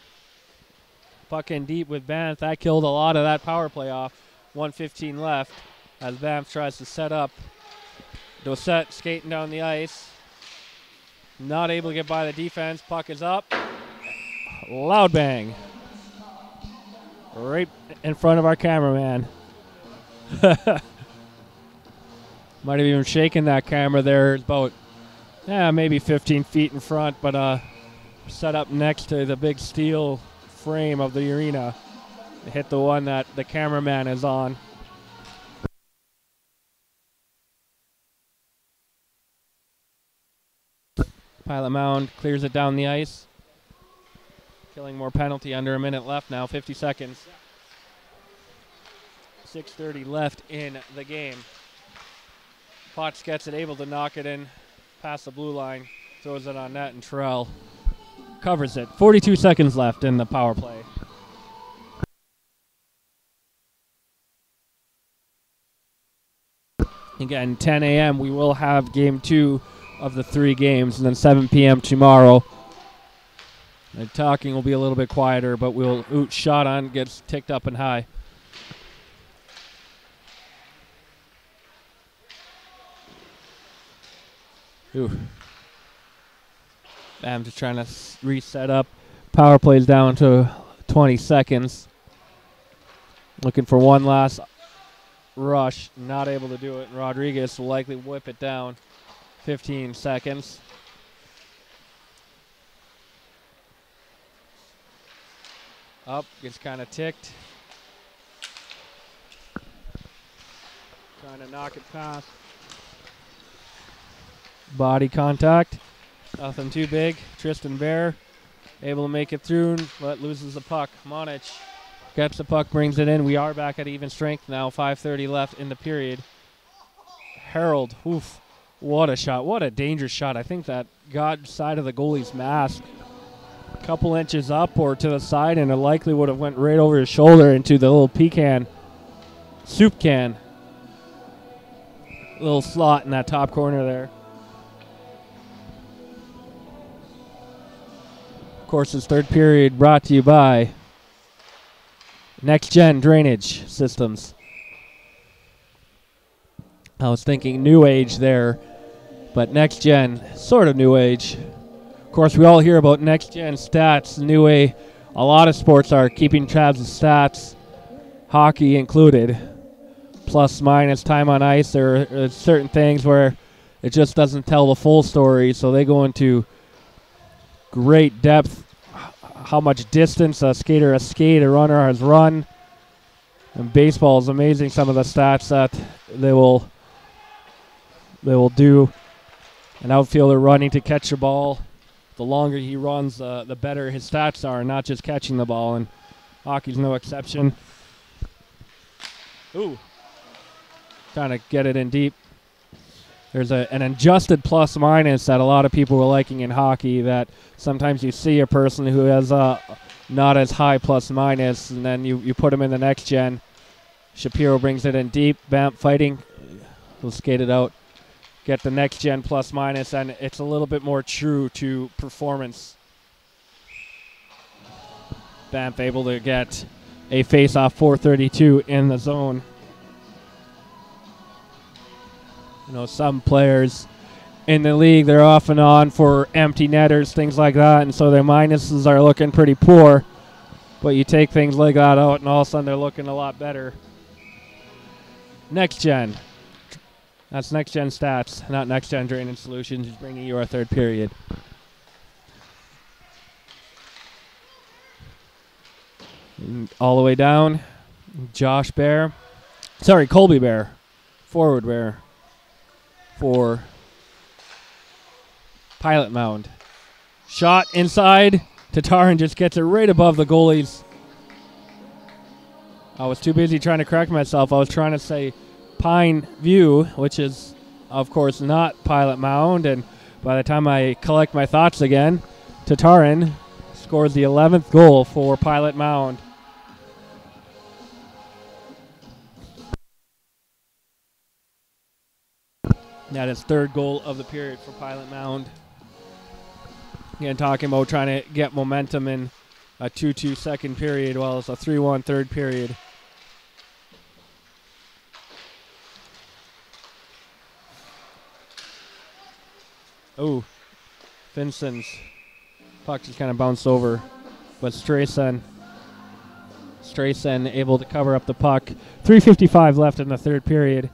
Puck in deep with Banff. That killed a lot of that power play off. 1:15 left as Banff tries to set up. Dossett skating down the ice. Not able to get by the defense. Puck is up. Loud bang. Right in front of our cameraman. Might have even shaken that camera there. It's about, maybe 15 feet in front, but set up next to the big steel frame of the arena. Hit the one that the cameraman is on. Pilot Mound clears it down the ice. Killing more penalty, under a minute left now, 50 seconds. 6:30 left in the game. Potts gets it, able to knock it in past the blue line, throws it on net, and Terrell covers it. 42 seconds left in the power play. Again, 10 a.m. we will have game 2 of the 3 games, and then 7 p.m. tomorrow. The talking will be a little bit quieter, but shot on, gets ticked up and high. I'm just trying to reset up. Power plays down to 20 seconds. Looking for one last rush. Not able to do it. Rodriguez will likely whip it down. 15 seconds. Up, gets kind of ticked. Trying to knock it past. Body contact. Nothing too big. Tristan Bear able to make it through, but loses the puck. Monich gets the puck, brings it in. We are back at even strength now. 5:30 left in the period. Harold, what a shot. What a dangerous shot. I think that got side of the goalie's mask. Couple inches up or to the side, and it likely would have went right over his shoulder into the little soup can. Little slot in that top corner there. Of course, this third period brought to you by Next Gen Drainage Systems. I was thinking new age there, but Next Gen, sort of new age. Of course, we all hear about Next Gen stats, the new way a lot of sports are keeping tabs of stats, hockey included. Plus, minus, time on ice. There are certain things where it just doesn't tell the full story, so they go into great depth, how much distance a skater has skated, a runner has run. And baseball is amazing, some of the stats that they will do. An outfielder running to catch a ball, the longer he runs, the better his stats are, not just catching the ball, and hockey's no exception. Trying to get it in deep. There's an adjusted plus minus that a lot of people were liking in hockey, that sometimes you see a person who has not as high plus minus, and then you put them in the next gen, Shapiro brings it in deep. Banff fighting. We'll skate it out. Get the next gen plus minus, and it's a little bit more true to performance. Banff able to get a face-off 432 in the zone. You know, some players in the league, they're off and on for empty netters, things like that, and so their minuses are looking pretty poor. But you take things like that out, and all of a sudden they're looking a lot better. Next gen. That's next gen stats, not next gen drainage solutions, just bringing you our third period. All the way down, Colby Bear, forward Bear for Pilot Mound. Shot inside, Tatarin just gets it right above the goalies. I was too busy trying to correct myself. I was trying to say Pine View, which is, of course, not Pilot Mound, and by the time I collect my thoughts again, Tatarin scores the 11th goal for Pilot Mound. That is third goal of the period for Pilot Mound. Again, talking about trying to get momentum in a 2-2 second period while it's a 3-1 third period. Oh, Finson's puck just kind of bounced over, but Strayson able to cover up the puck. 3:55 left in the third period.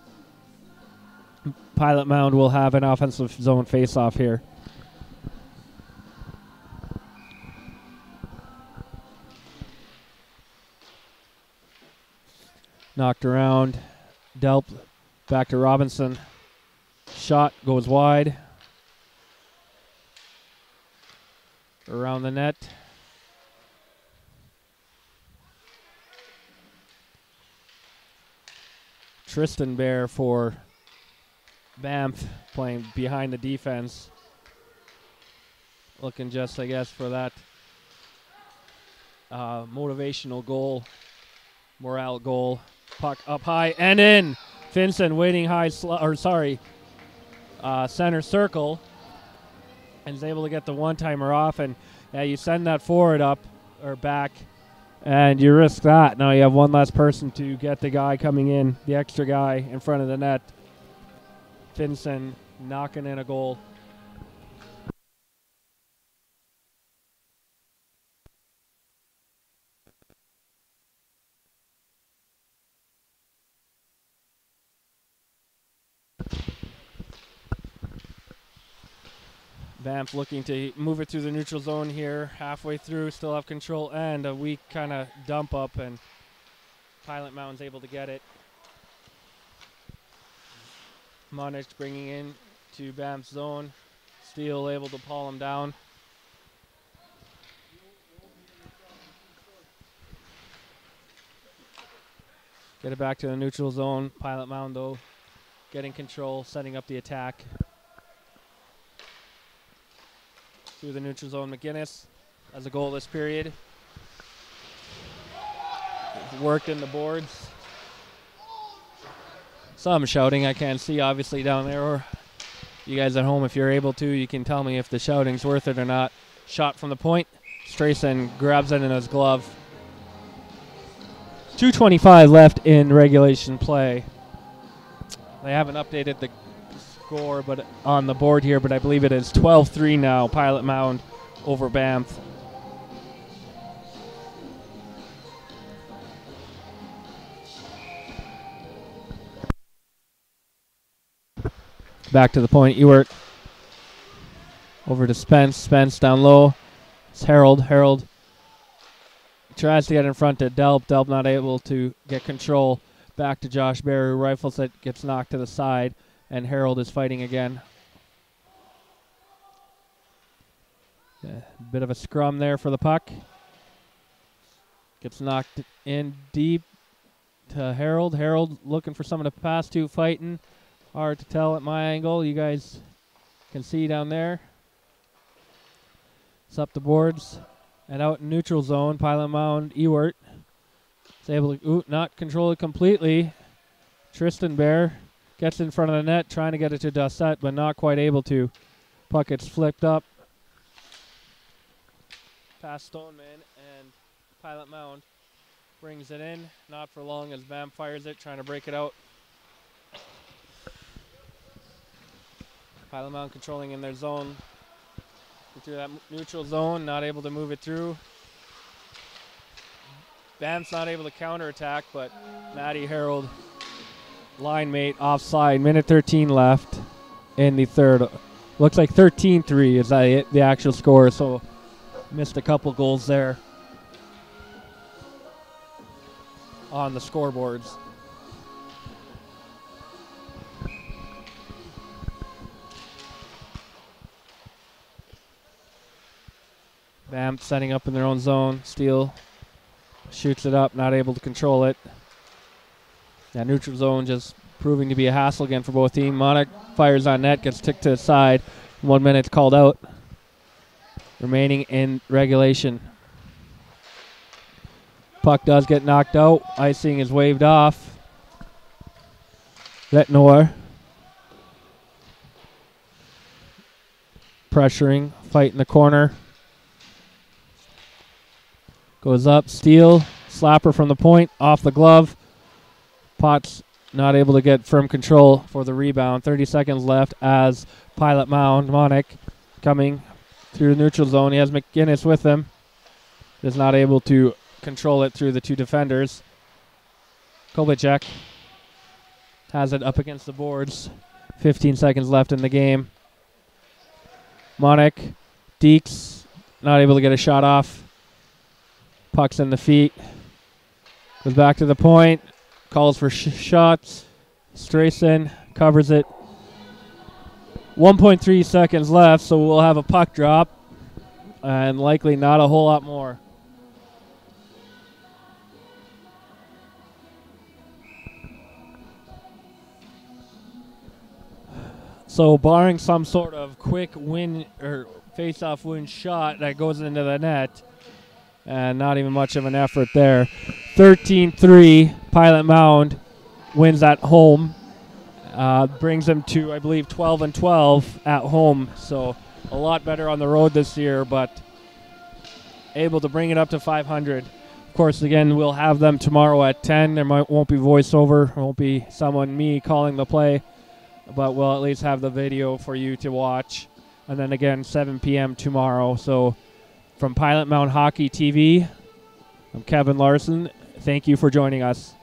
Pilot Mound will have an offensive zone face-off here. Knocked around. Delp back to Robinson. Shot goes wide. Around the net. Tristan Bear for Banff playing behind the defense. Looking just, I guess, for that motivational goal, morale goal. Puck up high and in. Finson waiting high, center circle, and is able to get the one-timer off. And yeah, you send that forward up or back, and you risk that. Now you have one less person to get the guy coming in, the extra guy in front of the net. Finson knocking in a goal. Banff looking to move it through the neutral zone here. Halfway through, still have control, and a weak kind of dump up, and Pilot Mound's able to get it. Monich bringing in to Banff's zone. Steele able to pull him down. Get it back to the neutral zone. Pilot Mound, though, getting control, setting up the attack. Through the neutral zone, McGinnis has a goal this period. Worked in the boards. Some shouting I can't see obviously down there, or you guys at home, if you're able to, you can tell me if the shouting's worth it or not. Shot from the point. Strayson grabs it in his glove. 2:25 left in regulation play. They haven't updated the score but on the board here, but I believe it is 12-3 now. Pilot Mound over Banff. Back to the point, Ewert. Over to Spence. Spence down low. It's Harold. Harold tries to get in front to Delp. Delp not able to get control. Back to Josh Berry. Rifles it, gets knocked to the side, and Harold is fighting again. Yeah, bit of a scrum there for the puck. Gets knocked in deep to Harold. Harold looking for someone to pass to, fighting. Hard to tell at my angle. You guys can see down there. It's up the boards and out in neutral zone. Pilot Mound, Ewert Is able to not control it completely. Tristan Bear gets in front of the net, trying to get it to Dossett, but not quite able to. Puck gets flipped up. Past Stoneman, and Pilot Mound brings it in. Not for long as Banff fires it, trying to break it out. Pilot Mound controlling in their zone. Through that neutral zone, not able to move it through. Banff's not able to counterattack, but Matty Harold, line mate, offside. Minute 13 left in the third. Looks like 13-3 is the actual score, so missed a couple goals there on the scoreboards. Banff setting up in their own zone. Steele shoots it up, not able to control it. That neutral zone just proving to be a hassle again for both teams. Monarch fires on net, gets ticked to the side. 1 minute called out. Remaining in regulation. Puck does get knocked out. Icing is waved off. Vetnor pressuring, fight in the corner. Goes up, Steele, slapper from the point, off the glove. Potts not able to get firm control for the rebound. 30 seconds left as Pilot Mound, Monic, coming through the neutral zone. He has McGinnis with him. Is not able to control it through the two defenders. Kovacic has it up against the boards. 15 seconds left in the game. Monic, Deeks, not able to get a shot off. Puck's in the feet. Goes back to the point. Calls for shots. Strayson covers it. 1.3 seconds left, so we'll have a puck drop. And likely not a whole lot more. So barring some sort of quick win or face-off win shot that goes into the net, and not even much of an effort there. 13-3, Pilot Mound wins at home. Brings them to, I believe, 12-12 at home. So a lot better on the road this year, but able to bring it up to 500. Of course, again, we'll have them tomorrow at 10. There won't be voiceover. There won't be me calling the play, but we'll at least have the video for you to watch. And then again, 7 p.m. tomorrow. So from Pilot Mound Hockey TV, I'm Kevin Larson. Thank you for joining us.